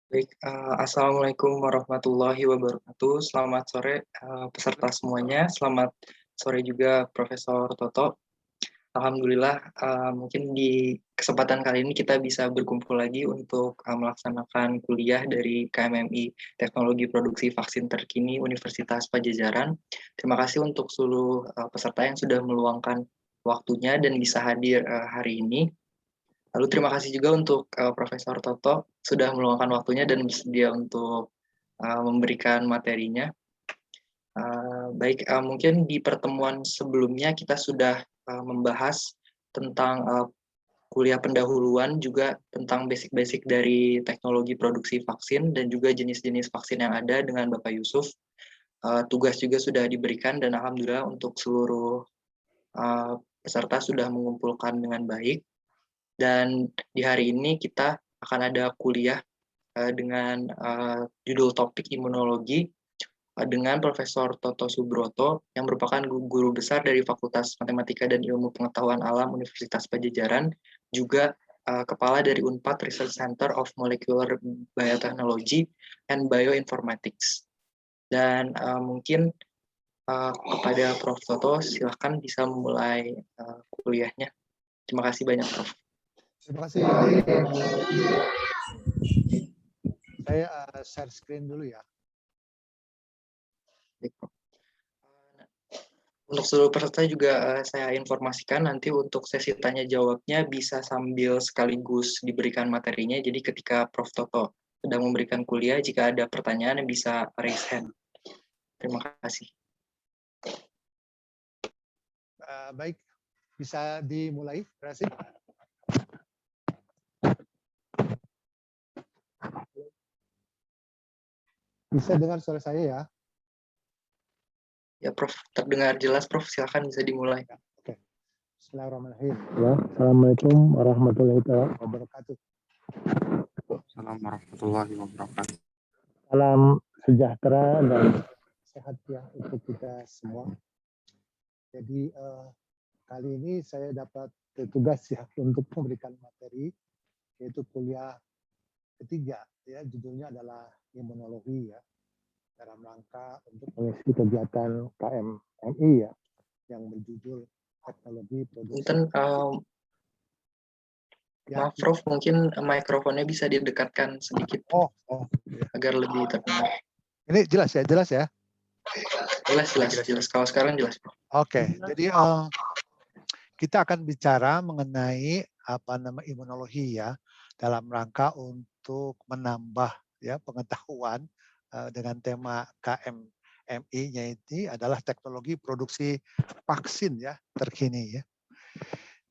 Baik, assalamualaikum warahmatullahi wabarakatuh. Selamat sore, peserta semuanya. Selamat sore juga Profesor Toto. Alhamdulillah, mungkin di kesempatan kali ini kita bisa berkumpul lagi untuk melaksanakan kuliah dari KMMI Teknologi Produksi Vaksin Terkini Universitas Pajajaran. Terima kasih untuk seluruh peserta yang sudah meluangkan waktunya dan bisa hadir hari ini. Lalu terima kasih juga untuk Profesor Toto sudah meluangkan waktunya dan bersedia untuk memberikan materinya. Baik, mungkin di pertemuan sebelumnya kita sudah membahas tentang kuliah pendahuluan juga tentang basic-basic dari teknologi produksi vaksin dan juga jenis-jenis vaksin yang ada dengan Bapak Yusuf. Tugas juga sudah diberikan dan alhamdulillah untuk seluruh peserta sudah mengumpulkan dengan baik. Dan di hari ini kita akan ada kuliah dengan judul topik imunologi dengan Profesor Toto Subroto yang merupakan guru besar dari Fakultas Matematika dan Ilmu Pengetahuan Alam Universitas Pajajaran, juga kepala dari Unpad Research Center of Molecular Biotechnology and Bioinformatics. Dan mungkin kepada Prof. Toto, silahkan bisa memulai kuliahnya. Terima kasih banyak, Prof. Terima kasih. Saya share screen dulu ya. Untuk seluruh peserta juga saya informasikan nanti untuk sesi tanya jawabnya bisa sambil sekaligus diberikan materinya. Jadi ketika Prof. Toto sedang memberikan kuliah, jika ada pertanyaan bisa raise hand. Terima kasih. Baik, bisa dimulai, terima kasih. Bisa dengar suara saya ya? Ya, Prof. Terdengar jelas, Prof. Silakan bisa dimulai. Oke. Bismillahirrahmanirrahim. Ya, Assalamualaikum warahmatullahi wabarakatuh. Assalamualaikum warahmatullahi wabarakatuh. Salam sejahtera dan sehat ya untuk kita semua. Jadi kali ini saya dapat tugas ya untuk memberikan materi, yaitu kuliah ketiga ya, judulnya adalah imunologi ya, dalam rangka untuk mengisi kegiatan KMMI ya, yang berjudul teknologi produksi. Maaf, Prof, mungkin mikrofonnya bisa didekatkan sedikit agar lebih terdengar. Ini jelas ya, jelas ya? Jelas. Kalau sekarang jelas, Prof. Oke, jadi kita akan bicara mengenai imunologi ya, dalam rangka untuk menambah ya pengetahuan dengan tema KMMI-nya ini adalah teknologi produksi vaksin ya terkini ya.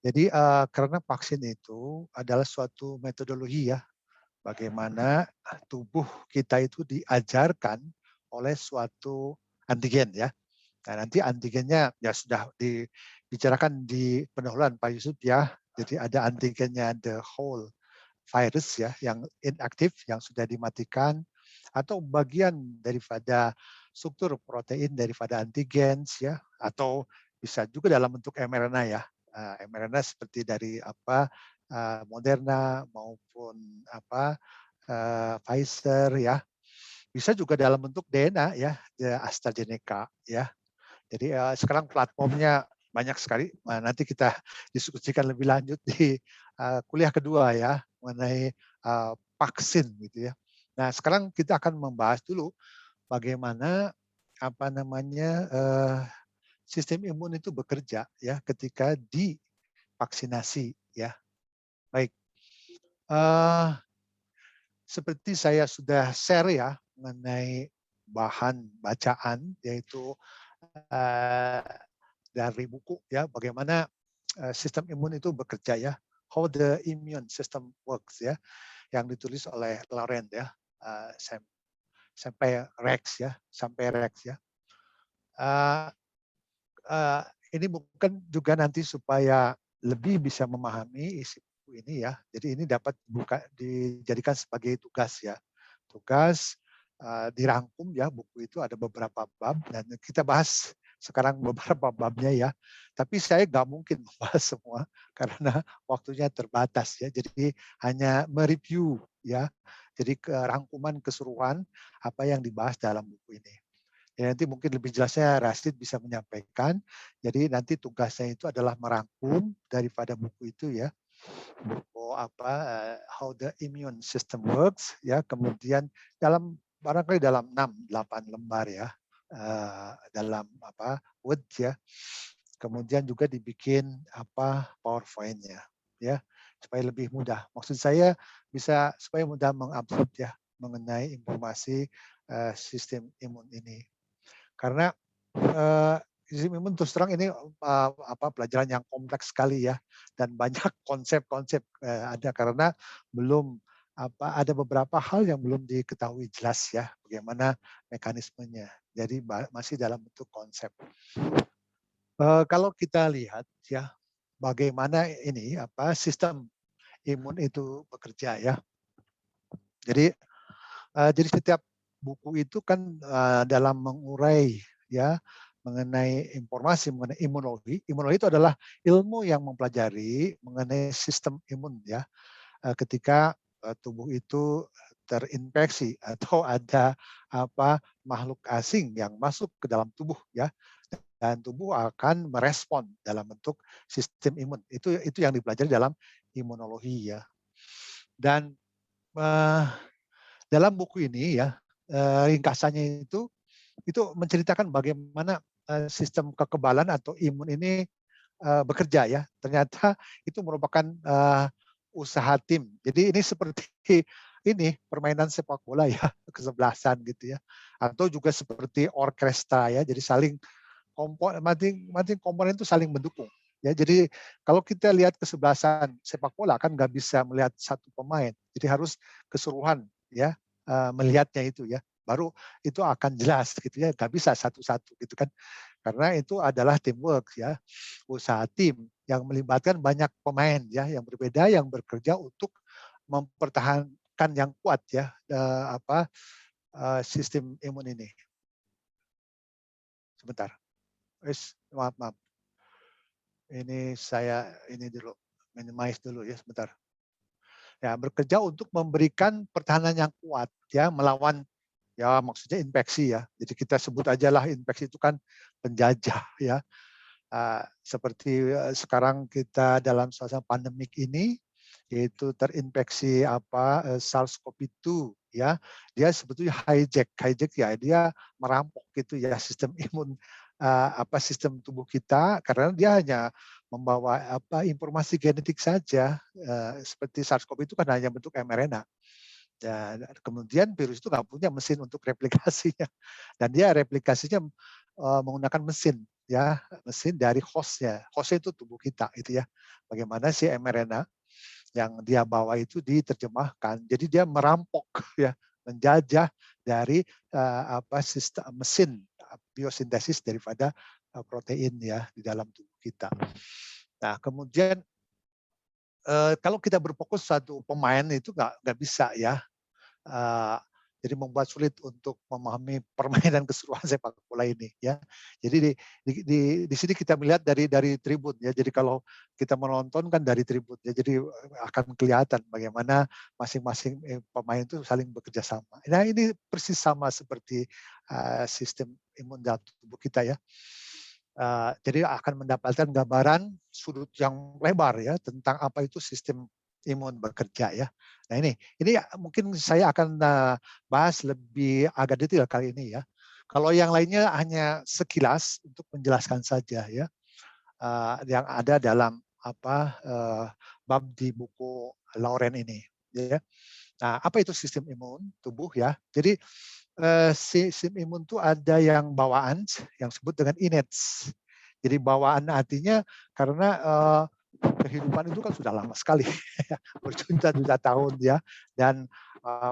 Jadi karena vaksin itu adalah suatu metodologi ya, bagaimana tubuh kita itu diajarkan oleh suatu antigen ya. Nah, nanti antigennya ya sudah dibicarakan di pendahuluan Pak Yusuf ya. Jadi ada antigennya the whole virus ya yang inaktif yang sudah dimatikan atau bagian daripada struktur protein daripada antigen ya, atau bisa juga dalam bentuk mRNA ya. mRNA seperti dari Moderna maupun Pfizer ya. Bisa juga dalam bentuk DNA ya, AstraZeneca ya. Jadi sekarang platformnya banyak sekali. Nanti kita diskusikan lebih lanjut di kuliah kedua ya mengenai vaksin gitu ya. Nah, sekarang kita akan membahas dulu bagaimana sistem imun itu bekerja ya ketika divaksinasi ya. Baik. Seperti saya sudah share ya mengenai bahan bacaan yaitu dari buku ya bagaimana sistem imun itu bekerja ya, how the immune system works ya, yang ditulis oleh Laurent ya, sampai Rex ya. Ini bukan juga nanti supaya lebih bisa memahami isi buku ini ya. Jadi ini dapat dijadikan sebagai tugas ya. Tugas dirangkum ya, buku itu ada beberapa bab dan kita bahas sekarang beberapa babnya ya. Tapi saya nggak mungkin membahas semua karena waktunya terbatas ya. Jadi hanya mereview ya Jadi rangkuman keseluruhan apa yang dibahas dalam buku ini. Ya, nanti mungkin lebih jelasnya Rashid bisa menyampaikan. Jadi nanti tugasnya itu adalah merangkum daripada buku itu ya. Buku apa How the Immune System Works ya. Kemudian barangkali dalam 6-8 lembar ya. Dalam Word ya. Kemudian juga dibikin PowerPoint-nya ya supaya lebih mudah. Maksud saya bisa supaya mudah mengabsorb ya mengenai informasi sistem imun ini. Karena sistem imun terus terang ini pelajaran yang kompleks sekali ya dan banyak konsep-konsep ada karena belum ada beberapa hal yang belum diketahui jelas ya bagaimana mekanismenya. Jadi masih dalam bentuk konsep. Kalau kita lihat ya bagaimana ini sistem imun itu bekerja ya. Jadi setiap buku itu kan dalam mengurai ya mengenai informasi mengenai imunologi. Imunologi itu adalah ilmu yang mempelajari mengenai sistem imun ya. Ketika tubuh itu terinfeksi atau ada makhluk asing yang masuk ke dalam tubuh ya. Dan tubuh akan merespon dalam bentuk sistem imun. Itu yang dipelajari dalam imunologi ya. Dan dalam buku ini ya ringkasannya itu menceritakan bagaimana sistem kekebalan atau imun ini bekerja ya. Ternyata itu merupakan usaha tim. Jadi ini seperti ini permainan sepak bola ya, kesebelasan gitu ya. Atau juga seperti orkestra ya. Jadi saling masing komponen itu saling mendukung. Ya, jadi kalau kita lihat kesebelasan sepak bola kan nggak bisa melihat satu pemain. Jadi harus keseluruhan ya melihatnya itu ya. Baru itu akan jelas gitu ya. Nggak bisa satu-satu gitu kan. Karena itu adalah teamwork ya. Usaha tim yang melibatkan banyak pemain ya yang berbeda yang bekerja untuk mempertahankan yang kuat ya sistem imun ini. Sebentar. Maaf. Ini saya dulu, minimize dulu ya sebentar. Ya, bekerja untuk memberikan pertahanan yang kuat ya melawan ya maksudnya infeksi ya. Jadi kita sebut aja lah infeksi itu kan penjajah ya. Seperti sekarang kita dalam suasana pandemik ini yaitu terinfeksi SARS-CoV-2 ya. Dia sebetulnya hijack ya dia merampok gitu ya sistem imun sistem tubuh kita karena dia hanya membawa informasi genetik saja seperti SARS-CoV itu kan hanya bentuk mRNA. Dan kemudian virus itu nggak punya mesin untuk replikasinya dan dia replikasinya menggunakan mesin ya mesin dari hostnya itu tubuh kita itu ya bagaimana si mRNA yang dia bawa itu diterjemahkan jadi dia merampok ya menjajah dari sistem mesin biosintesis daripada protein ya di dalam tubuh kita. Nah kemudian kalau kita berfokus satu pemain itu nggak bisa ya. Jadi membuat sulit untuk memahami permainan keseluruhan sepak bola ini ya. Jadi di sini kita melihat dari tribun ya. Jadi kalau kita menonton kan dari tribun ya. Jadi akan kelihatan bagaimana masing-masing pemain itu saling bekerja sama. Nah ini persis sama seperti sistem imun dalam tubuh kita ya. Jadi akan mendapatkan gambaran sudut yang lebar ya tentang apa itu sistem imun bekerja ya. Nah ini mungkin saya akan bahas lebih agak detail kali ini ya. Kalau yang lainnya hanya sekilas untuk menjelaskan saja ya yang ada dalam bab di buku Lauren ini ya. Nah apa itu sistem imun tubuh ya? Jadi sistem imun itu ada yang bawaan yang disebut dengan innate. Jadi bawaan artinya karena kehidupan itu kan sudah lama sekali, berjuta-juta tahun ya, dan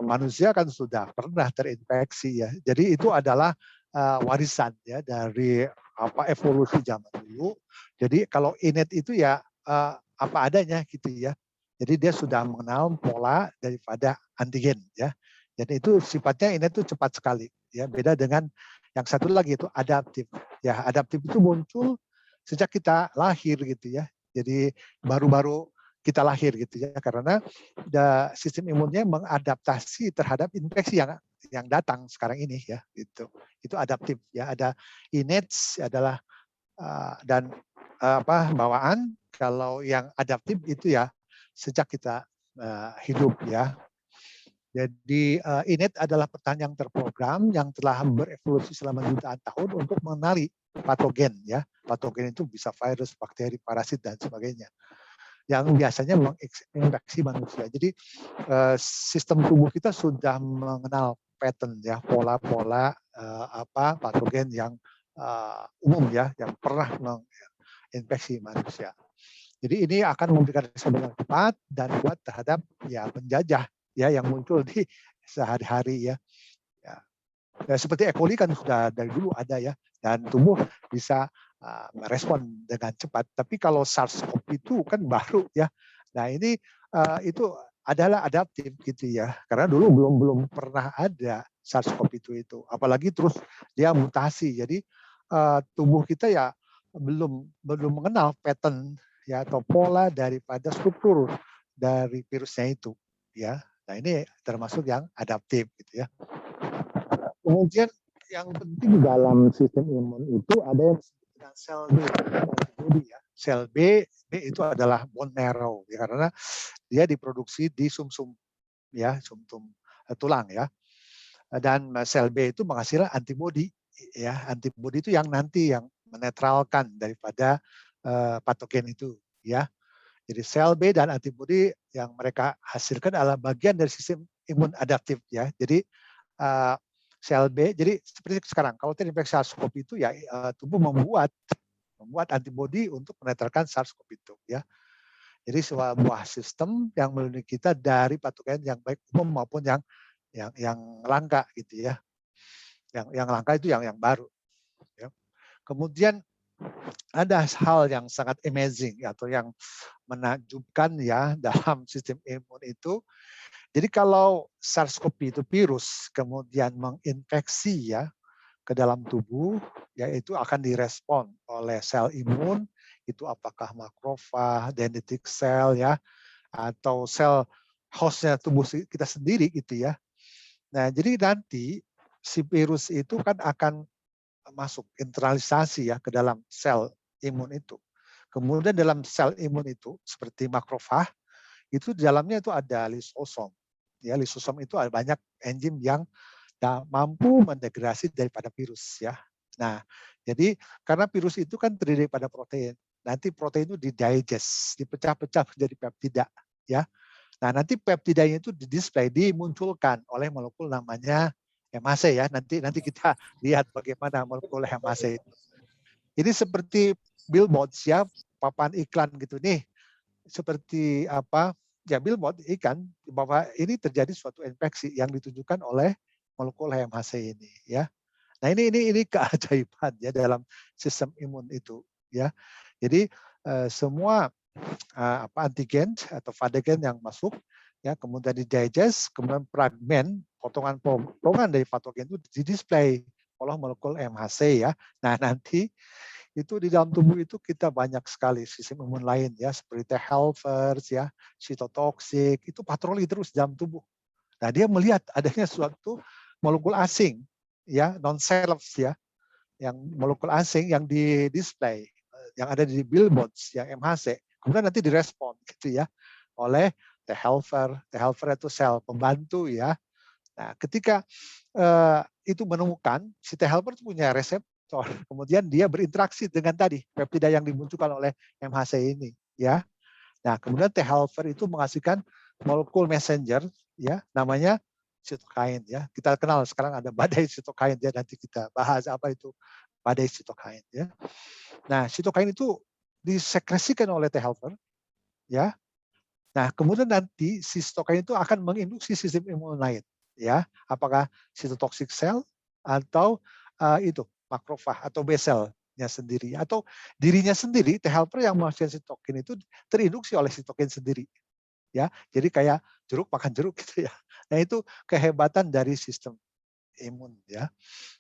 manusia kan sudah pernah terinfeksi ya. Jadi itu adalah warisan ya dari evolusi zaman dulu. Jadi kalau innate itu ya apa adanya gitu ya. Jadi dia sudah mengenal pola daripada antigen ya. Jadi itu sifatnya innate itu cepat sekali ya. Beda dengan yang satu lagi itu adaptif. Ya adaptif itu muncul sejak kita lahir gitu ya. Jadi baru-baru kita lahir gitu ya, karena sistem imunnya mengadaptasi terhadap infeksi yang datang sekarang ini ya gitu. Itu adaptif ya. Ada innate adalah dan bawaan. Kalau yang adaptif itu ya sejak kita hidup ya. Jadi innate adalah pertahanan yang terprogram yang telah berevolusi selama jutaan tahun untuk mengenali patogen ya. Patogen itu bisa virus, bakteri, parasit dan sebagainya yang biasanya menginfeksi manusia. Jadi sistem tubuh kita sudah mengenal pattern ya, pola-pola patogen yang umum ya, yang pernah menginfeksi manusia. Jadi ini akan memberikan respon yang cepat dan kuat terhadap ya penjajah ya yang muncul di sehari-hari ya. Ya, seperti E. coli kan sudah dari dulu ada ya, dan tubuh bisa merespon dengan cepat. Tapi kalau SARS-CoV itu kan baru ya. Nah ini itu adalah adaptif gitu ya, karena dulu belum pernah ada SARS-CoV itu. Apalagi terus dia mutasi. Jadi tubuh kita ya belum mengenal pattern ya atau pola daripada struktur dari virusnya itu ya. Nah ini termasuk yang adaptif gitu ya. Kemudian yang penting dalam sistem imun itu ada yang disebut dengan sel B, antibody ya. Sel B itu adalah bone marrow ya, karena dia diproduksi di sumsum ya, sumsum tulang ya. Dan sel B itu menghasilkan antibody ya. Antibody itu yang nanti yang menetralkan daripada patogen itu ya. Jadi sel B dan antibody yang mereka hasilkan adalah bagian dari sistem imun adaptif ya. Jadi sel B, jadi seperti sekarang kalau terinfeksi SARS-CoV itu ya tubuh membuat antibody untuk menetralkan SARS-CoV itu ya. Jadi sebuah sistem yang melindungi kita dari patogen yang baik umum maupun yang langka gitu ya. Yang langka itu yang baru. Ya. Kemudian ada hal yang sangat amazing atau yang menakjubkan ya dalam sistem imun itu. Jadi kalau SARS-CoV itu virus kemudian menginfeksi ya ke dalam tubuh, yaitu akan direspon oleh sel imun, itu apakah makrofag, dendritic cell ya, atau sel hostnya tubuh kita sendiri gitu ya. Nah jadi nanti si virus itu kan akan masuk internalisasi ya ke dalam sel imun itu. Kemudian dalam sel imun itu seperti makrofag, itu di dalamnya itu ada lisosom. Ya, lisosom itu ada banyak enzim yang mampu mendegradasi daripada virus ya. Nah, jadi karena virus itu kan terdiri pada protein. Nanti protein itu didigest, dipecah-pecah menjadi peptida ya. Nah, nanti peptidanya itu dimunculkan oleh molekul namanya MHC ya. Nanti kita lihat bagaimana molekul MHC itu. Ini seperti billboards ya, papan iklan gitu nih. Seperti ya billboard ikan bahwa ini terjadi suatu infeksi yang ditunjukkan oleh molekul HMHC ini ya. Nah ini keajaiban ya dalam sistem imun itu ya. Jadi semua antigen atau patogen yang masuk ya kemudian didigest, kemudian fragmen potongan dari patogen itu didisplay oleh molekul MHC ya. Nah nanti itu di dalam tubuh itu kita banyak sekali sistem imun lain ya seperti T helpers ya, sitotoksik itu patroli terus dalam tubuh. Nah dia melihat adanya suatu molekul asing ya non self ya, yang molekul asing yang di display yang ada di billboards yang MHC, kemudian nanti direspon gitu ya oleh T helper. T helper itu sel pembantu ya. Nah ketika itu menemukan si T helper itu punya resep, kemudian dia berinteraksi dengan tadi peptida yang dimunculkan oleh MHC ini ya. Nah, kemudian T helper itu menghasilkan molekul messenger ya namanya sitokain ya. Kita kenal sekarang ada badai sitokain ya, nanti kita bahas apa itu badai sitokain ya. Nah, sitokain itu disekresikan oleh T helper ya. Nah, kemudian nanti si sitokain itu akan menginduksi sistem imun lain ya. Apakah sitotoxic cell atau itu makrofag atau B cell-nya sendiri atau dirinya sendiri T helper yang menghasilkan sitokin itu terinduksi oleh sitokin sendiri ya. Jadi kayak jeruk makan jeruk gitu ya. Nah itu kehebatan dari sistem imun ya.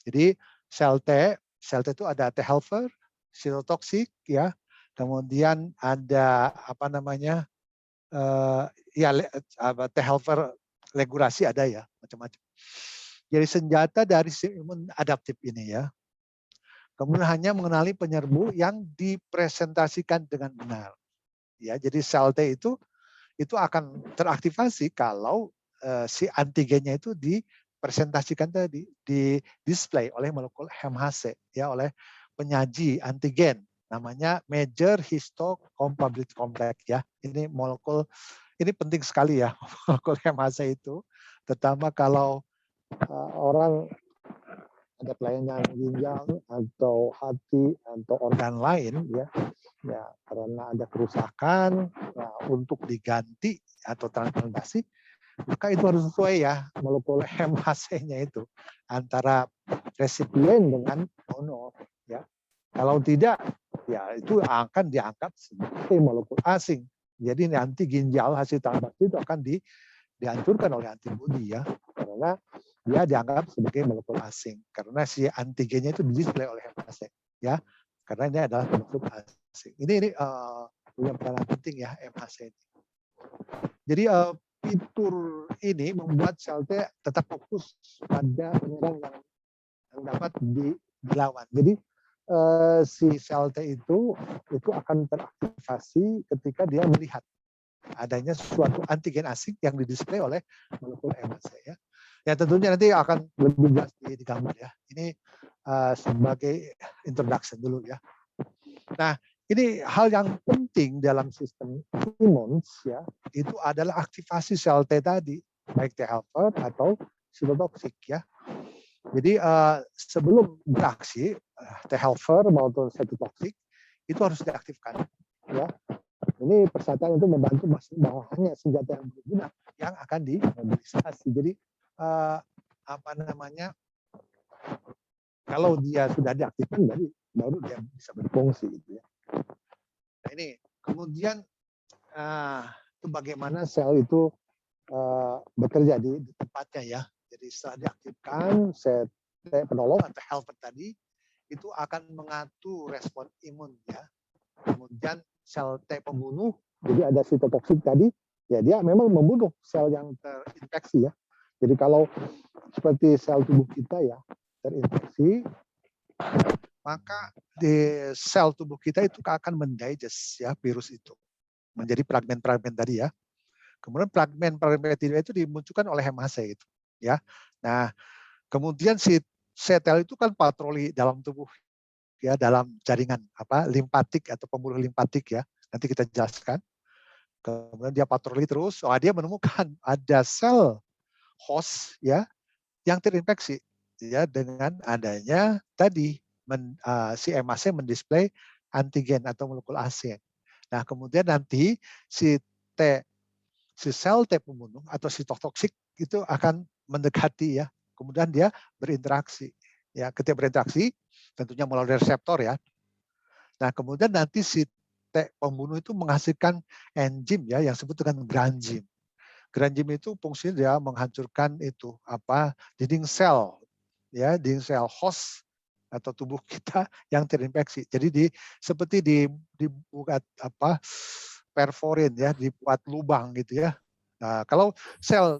Jadi sel T itu ada T helper, sitotoksik ya. Kemudian ada ya T helper regulasi ada ya, macam-macam. Jadi senjata dari sistem imun adaptif ini ya, kemudian hanya mengenali penyerbu yang dipresentasikan dengan benar. Ya, jadi sel T itu akan teraktivasi kalau si antigennya itu dipresentasikan tadi, di display oleh molekul MHC, ya, oleh penyaji antigen, namanya major histocompatibility complex ya. Ini molekul, ini penting sekali ya molekul MHC itu, terutama kalau orang ada kelainan ginjal atau hati atau organ lain ya, karena ada kerusakan, untuk diganti atau transplantasi, maka itu harus sesuai ya molekul MHC-nya itu antara resipien dengan donor ya. Kalau tidak, ya itu akan dianggap sebagai molekul asing. Jadi nanti ginjal hasil transaksi itu akan dihancurkan oleh antibodi ya, karena dia dianggap sebagai molekul asing karena si antigennya itu display oleh MHC ya, karena ini adalah molekul asing. Ini punya peranan penting ya MHC ini. Jadi fitur ini membuat sel T tetap fokus pada penyerang yang dapat dilawan. Jadi si sel T itu akan teraktivasi ketika dia melihat adanya suatu antigen asing yang didisplay oleh molekul MHC ya. Ya tentunya nanti akan lebih jelas di gambar ya. Ini sebagai introduction dulu ya. Nah, ini hal yang penting dalam sistem imun ya, itu adalah aktivasi sel T tadi, baik T helper atau sitotoksik ya. Jadi sebelum beraksi T helper maupun sitotoksik itu harus diaktifkan ya. Ini persatuan untuk membantu bahwa hanya senjata yang berguna yang akan dimobilisasi. Jadi kalau dia sudah diaktifkan baru dia bisa berfungsi gitu ya. Nah ini kemudian itu bagaimana sel itu bekerja di tempatnya ya. Jadi setelah diaktifkan, sel penolong atau helper tadi itu akan mengatur respon imun ya. Kemudian sel T pembunuh, jadi ada sitotoksik tadi, ya dia memang membunuh sel yang terinfeksi ya. Jadi kalau seperti sel tubuh kita ya terinfeksi, maka di sel tubuh kita itu akan mendigest ya virus itu menjadi fragmen-fragmen tadi ya. Kemudian fragmen-fragmen itu dimunculkan oleh MHC itu ya. Nah, kemudian si sel itu kan patroli dalam tubuh ya, dalam jaringan limpatik atau pembuluh limpatik ya. Nanti kita jelaskan. Kemudian dia patroli terus, dia menemukan ada sel host ya yang terinfeksi ya dengan adanya tadi si MHC mendisplay antigen atau molekul asing. Nah, kemudian nanti si sel T pembunuh atau sitotoksik itu akan mendekati ya. Kemudian dia berinteraksi. Ya, ketika berinteraksi tentunya melalui reseptor ya. Nah, kemudian nanti si T pembunuh itu menghasilkan enzim ya yang disebut dengan granzim. Granzim itu fungsinya dia menghancurkan itu dinding sel ya, dinding sel host atau tubuh kita yang terinfeksi. Jadi seperti dibuat perforin ya, dibuat lubang gitu ya. Nah, kalau sel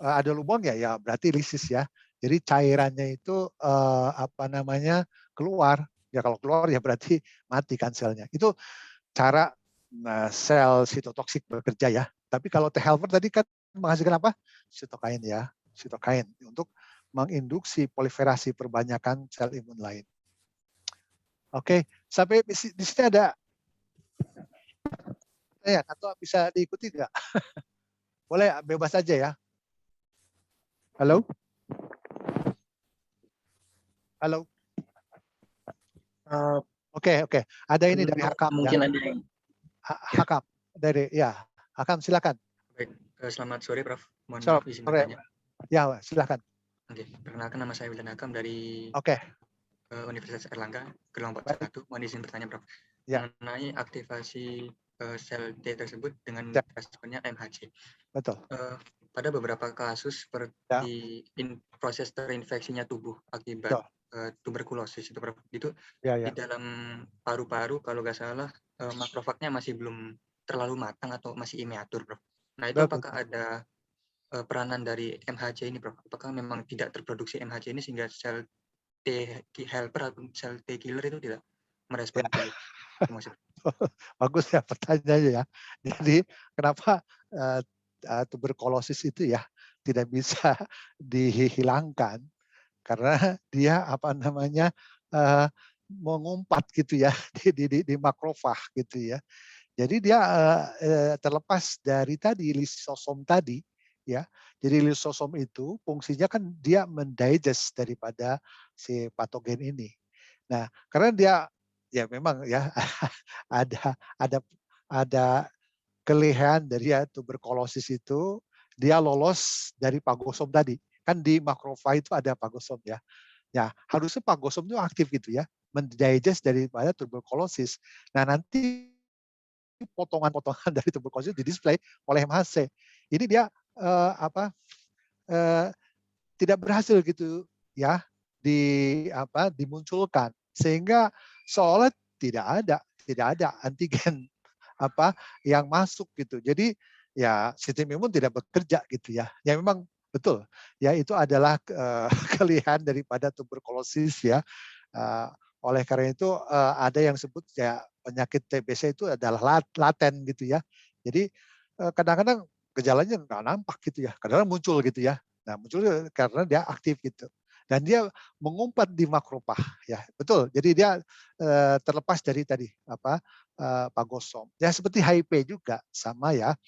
ada lubang ya berarti lisis ya. Jadi cairannya itu keluar. Ya kalau keluar ya berarti mati kan selnya. Itu cara sel sitotoksik bekerja ya. Tapi kalau T helper tadi kan menghasilkan apa? Sitokain ya, sitokain untuk menginduksi proliferasi perbanyakan sel imun lain. Oke, sampai di sini ada ya, atau bisa diikuti nggak? Boleh, bebas aja ya. Halo? Halo? Oke. Ada ini dari Hakam. Mungkin ya. ada yang... Hakam dari Hakam silakan. Baik, selamat sore Prof. Mohon maaf izin sore. bertanya. Ya, silakan. Oke, perkenalkan nama saya Wildan Hakam dari Universitas Erlangga, Gelombang 41. Mohon izin bertanya Prof. Ya. Mengenai aktivasi sel T tersebut dengan responnya MHC. Betul. Pada beberapa kasus seperti proses terinfeksinya tubuh akibat tuberkulosis itu di dalam paru-paru kalau nggak salah makrofagnya masih belum terlalu matang atau masih immature, Prof. Nah, itu Betul. apakah ada peranan dari MHC ini, Prof? Apakah memang tidak terproduksi MHC ini sehingga sel T helper atau sel T killer itu tidak merespon tubuh? Bagus ya pertanyaannya ya. Jadi kenapa tuberkulosis itu ya tidak bisa dihilangkan karena dia apa namanya mengumpat gitu ya di makrofag gitu ya. Jadi dia terlepas dari tadi lisosom tadi ya. Jadi lisosom itu fungsinya kan dia mendigest daripada si patogen ini. Nah, karena dia ya memang ya ada kelebihan dari ya tuberkulosis itu dia lolos dari pagosom tadi. Kan di makrofag itu ada pagosom ya. Ya, harusnya pagosom itu aktif gitu ya, mendigest daripada tuberkulosis. Nah, nanti potongan-potongan dari tuberkulosis di-display oleh MHC. Ini dia tidak berhasil gitu ya dimunculkan sehingga seolah tidak ada antigen yang masuk gitu. Jadi ya sistem imun tidak bekerja gitu ya. Ya memang betul ya itu adalah kelebihan daripada tuberkulosis ya. Oleh karena itu ada yang sebut ya penyakit TBC itu adalah laten gitu ya. Jadi kadang-kadang gejalanya nggak nampak gitu ya. Kadang-kadang muncul gitu ya. Nah muncul karena dia aktif gitu. Dan dia mengumpat di makrofag ya betul. Jadi dia terlepas dari tadi pagosom. Ya seperti HIV juga sama ya.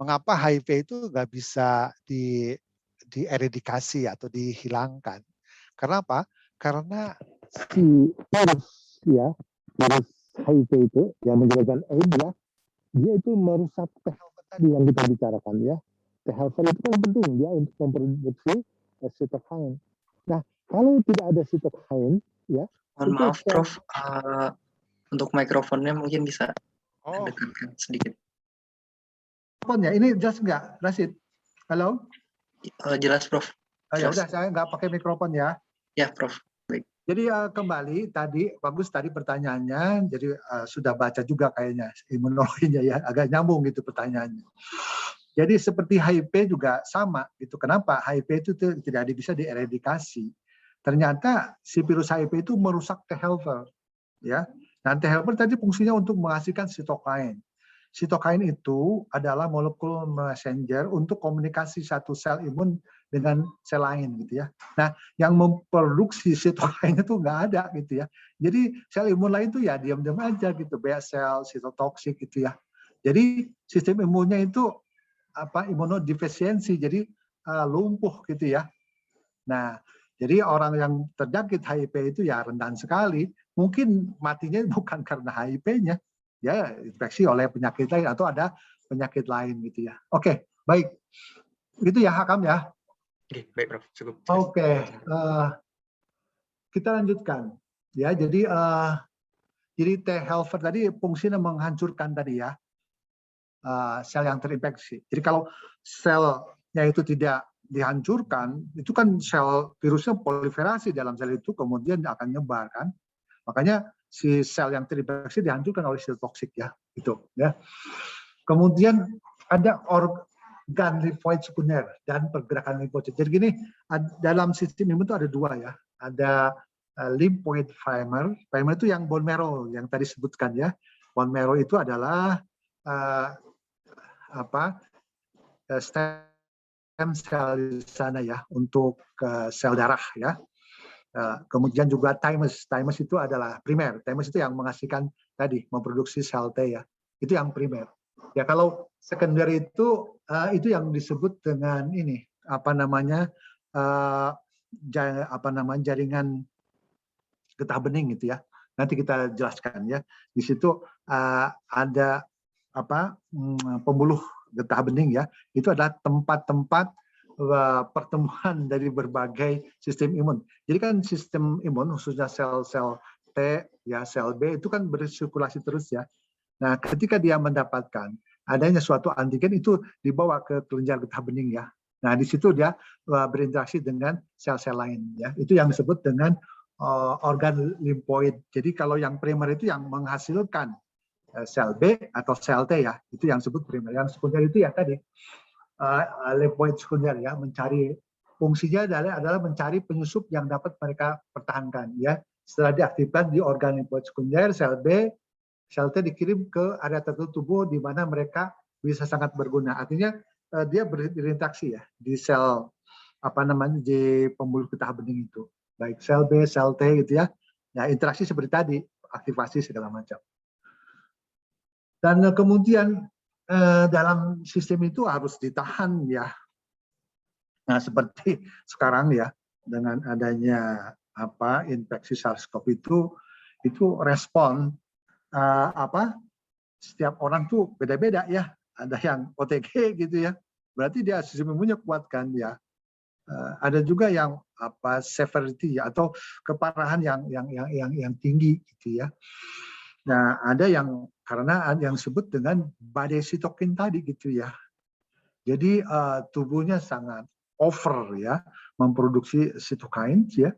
Mengapa HIV itu nggak bisa dieradikasi atau dihilangkan? Karena apa? Karena si virus HIV itu yang menyebabkan AIDS ya, dia itu merusak T helper tadi yang kita bicarakan ya. T helper itu kan penting dia untuk memproduksi cytokine. Nah, kalau tidak ada cytokine ya. Mohon maaf, Prof. Untuk mikrofonnya mungkin bisa dekatkan sedikit. Mikrofonnya ini jelas nggak, Rashid? Halo? Jelas, Prof. Ya udah, saya nggak pakai mikrofon ya. Ya, Prof. Baik. Jadi kembali tadi bagus tadi pertanyaannya. Jadi sudah baca juga kayaknya imunologinya ya, agak nyambung gitu pertanyaannya. Jadi seperti HIV juga sama gitu. Kenapa HIV itu tidak bisa dieradikasi? Ternyata si virus HIV itu merusak T helper ya. Nah, T helper tadi fungsinya untuk menghasilkan sitokain. Sitokain itu adalah molekul messenger untuk komunikasi satu sel imun dengan sel lain gitu ya. Nah, yang memproduksi sitokain itu nggak ada gitu ya. Jadi sel imun lain itu ya diam-diam aja gitu, B sel, sitotoksik gitu ya. Jadi sistem imunnya itu imunodefisiensi, jadi lumpuh gitu ya. Nah, jadi orang yang terjangkit HIV itu ya rentan sekali. Mungkin matinya bukan karena HIV-nya, ya infeksi oleh penyakit lain atau ada penyakit lain gitu ya. Oke, baik. Gitu ya Hakam ya. Oke, baik Prof. Cukup. Oke, kita lanjutkan. Ya, jadi T helper tadi fungsinya menghancurkan tadi ya sel yang terinfeksi. Jadi kalau selnya itu tidak dihancurkan, itu kan sel virusnya proliferasi dalam sel itu kemudian akan nyebar kan. Makanya si sel yang terinfeksi dihancurkan oleh sel toksik ya, itu ya. Kemudian ada organ limfoid sekunder dan pergerakan limfosit. Jadi gini, dalam sistem imun itu ada dua ya. Ada lymphoid primer. Primer itu yang bone marrow yang tadi sebutkan ya. Bone marrow itu adalah stem sel di sana ya untuk sel darah ya. Kemudian juga thymus. Thymus itu adalah primer. Thymus itu yang menghasilkan tadi memproduksi sel T ya. Itu yang primer. Ya kalau sekunder itu yang disebut dengan ini jaringan getah bening gitu ya. Nanti kita jelaskan ya. Di situ ada pembuluh getah bening ya. Itu adalah tempat-tempat pertemuan dari berbagai sistem imun. Jadi kan sistem imun khususnya sel-sel T ya, sel B itu kan bersirkulasi terus ya. Nah, ketika dia mendapatkan adanya suatu antigen itu dibawa ke kelenjar getah bening ya. Nah, di situ dia berinteraksi dengan sel-sel lain ya. Itu yang disebut dengan organ limfoid. Jadi kalau yang primer itu yang menghasilkan sel B atau sel T ya, itu yang disebut primer. Yang sekunder itu ya tadi limfoid sekunder ya, mencari fungsinya adalah mencari penyusup yang dapat mereka pertahankan ya. Setelah diaktifkan di organ limfoid sekunder, sel B, sel T dikirim ke area tertentu tubuh di mana mereka bisa sangat berguna. Artinya dia berinteraksi ya di sel di pembuluh getah bening itu, baik sel B, sel T gitu ya. Ya interaksi seperti tadi, aktivasi segala macam. Dan kemudian dalam sistem itu harus ditahan ya. Nah seperti sekarang ya, dengan adanya infeksi SARS-CoV itu respon setiap orang tuh beda-beda ya. Ada yang OTG gitu ya, berarti dia sistem imunnya kuat kan ya. Ada juga yang severity ya, atau keparahan yang tinggi gitu ya. Nah, ada yang karena yang disebut dengan badai sitokin tadi gitu ya. Jadi tubuhnya sangat over ya memproduksi sitokin ya.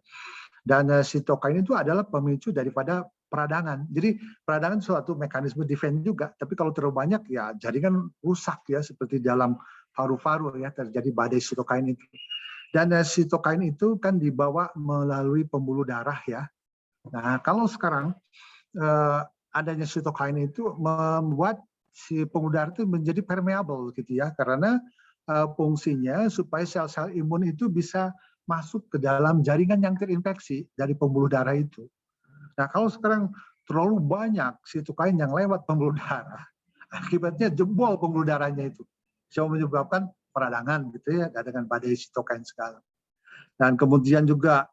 Dan sitokin itu adalah pemicu daripada peradangan. Jadi peradangan suatu mekanisme defense juga, tapi kalau terlalu banyak ya jaringan rusak ya, seperti dalam paru-paru ya terjadi badai sitokin itu. Dan sitokin itu kan dibawa melalui pembuluh darah ya. Nah, kalau sekarang adanya sitokin itu membuat si pembuluh darah itu menjadi permeable gitu ya, karena fungsinya supaya sel-sel imun itu bisa masuk ke dalam jaringan yang terinfeksi dari pembuluh darah itu. Nah, kalau sekarang terlalu banyak sitokin yang lewat pembuluh darah, akibatnya jebol pembuluh darahnya itu, bisa menyebabkan peradangan gitu ya, dengan badai sitokin segala. Dan kemudian juga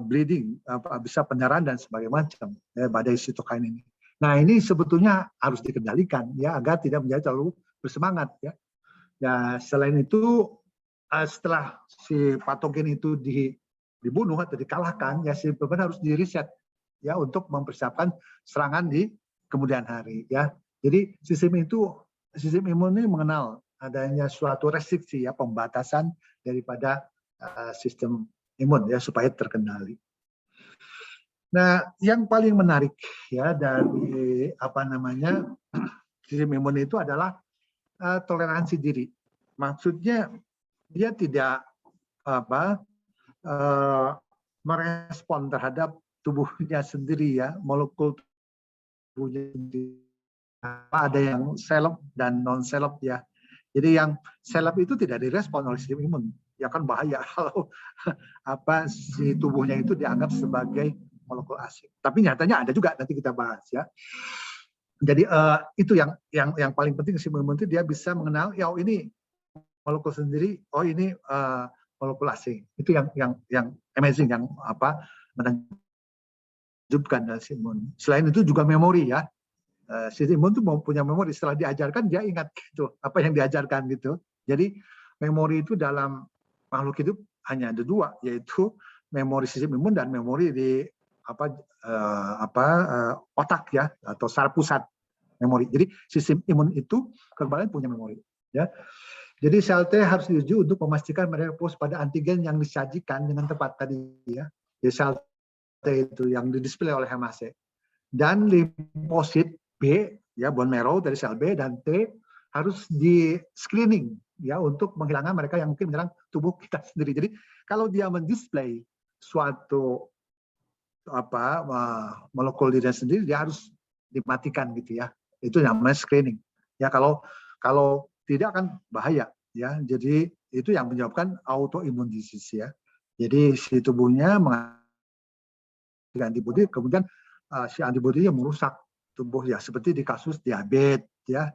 bleeding, bisa pendarahan dan sebagainya macam ya, badai sitokin ini. Nah ini sebetulnya harus dikendalikan ya agar tidak menjadi terlalu bersemangat ya. Ya selain itu setelah si patogen itu dibunuh atau dikalahkan ya, si beban harus diriset ya untuk mempersiapkan serangan di kemudian hari ya. Jadi sistem imun ini mengenal adanya suatu restriksi ya, pembatasan daripada sistem imun ya supaya terkendali. Nah, yang paling menarik ya dari sistem imun itu adalah toleransi diri. Maksudnya dia tidak merespon terhadap tubuhnya sendiri ya, molekul tubuhnya sendiri. Ada yang seleb dan non seleb ya. Jadi yang seleb itu tidak direspon oleh sistem imun. Ya kan bahaya kalau si tubuhnya itu dianggap sebagai molekul asing. Tapi nyatanya ada juga, nanti kita bahas ya. Jadi itu yang paling penting sistem imun itu dia bisa mengenal ya, oh ini molekul sendiri, oh ini molekul asing. Itu yang amazing, yang menakjubkan dari sistem imun. Selain itu juga memori ya. Sistem imun itu mau punya memori, setelah diajarkan dia ingat gitu apa yang diajarkan gitu. Jadi memori itu dalam makhluk hidup hanya ada dua, yaitu memori sistem imun dan memori di otak ya, atau saraf pusat memori. Jadi sistem imun itu kekebalan punya memori ya. Jadi sel T harus diuji untuk memastikan mereka fokus pada antigen yang disajikan dengan tepat tadi ya. Jadi sel T itu yang didisplay oleh HMAC. Dan limfosit B ya, bone marrow dari sel B dan T harus di screening ya untuk menghilangkan mereka yang mungkin menyerang tubuh kita sendiri. Jadi kalau dia mendisplay suatu molekul dirinya sendiri, dia harus dimatikan gitu ya. Itu namanya screening. Ya kalau tidak kan bahaya ya. Jadi itu yang menyebabkan autoimmune disease ya. Jadi si tubuhnya mengaktifkan antibodi, kemudian si antibodinya merusak tubuh ya, seperti di kasus diabetes ya.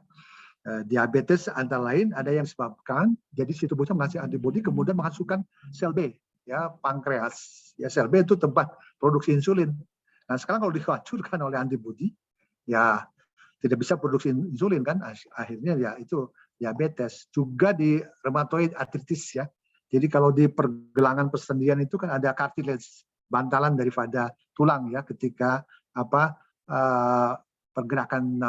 Diabetes antara lain ada yang disebabkan jadi si tubuhnya mengasih antibodi kemudian menghasilkan sel B ya, pankreas ya. Sel B itu tempat produksi insulin. Nah sekarang kalau dihancurkan oleh antibodi ya tidak bisa produksi insulin kan, akhirnya ya itu diabetes. Juga di rheumatoid arthritis ya. Jadi kalau di pergelangan persendian itu kan ada cartilage, bantalan daripada tulang ya, ketika pergerakan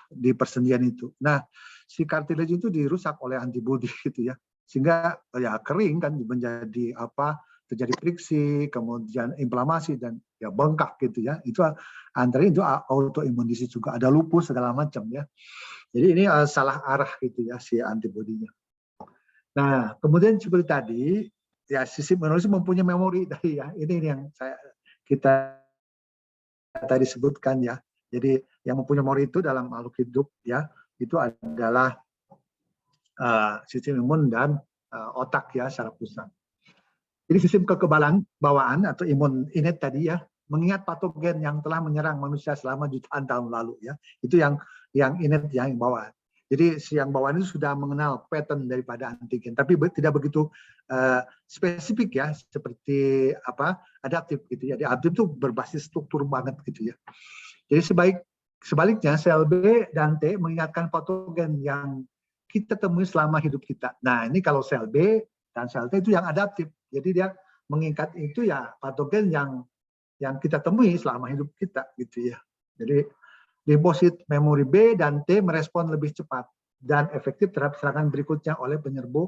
di persendian itu. Nah, si cartilage itu dirusak oleh antibodi gitu ya. Sehingga ya kering kan, menjadi terjadi friksi, kemudian inflamasi dan ya bengkak gitu ya. Itu antara itu autoimun disease juga, ada lupus segala macam ya. Jadi ini salah arah gitu ya si antibodinya. Nah, kemudian seperti tadi ya sistem imunologi mempunyai memori tadi ya. Ini yang kita tadi sebutkan ya. Jadi yang mempunyai memori itu dalam makhluk hidup ya, itu adalah sistem imun dan otak ya secara pusat. Jadi sistem kekebalan bawaan atau imun innate tadi ya, mengingat patogen yang telah menyerang manusia selama jutaan tahun lalu ya. Itu yang innate yang bawaan. Jadi yang bawaan itu sudah mengenal pattern daripada antigen, tapi tidak begitu spesifik ya, seperti adaptif gitu ya. Adaptif itu berbasis struktur banget gitu ya. Jadi sebaliknya sel B dan T mengingatkan patogen yang kita temui selama hidup kita. Nah ini kalau sel B dan sel T itu yang adaptif. Jadi dia mengingat itu ya patogen yang kita temui selama hidup kita gitu ya. Jadi deposit memori B dan T merespon lebih cepat dan efektif terhadap serangan berikutnya oleh penyerbu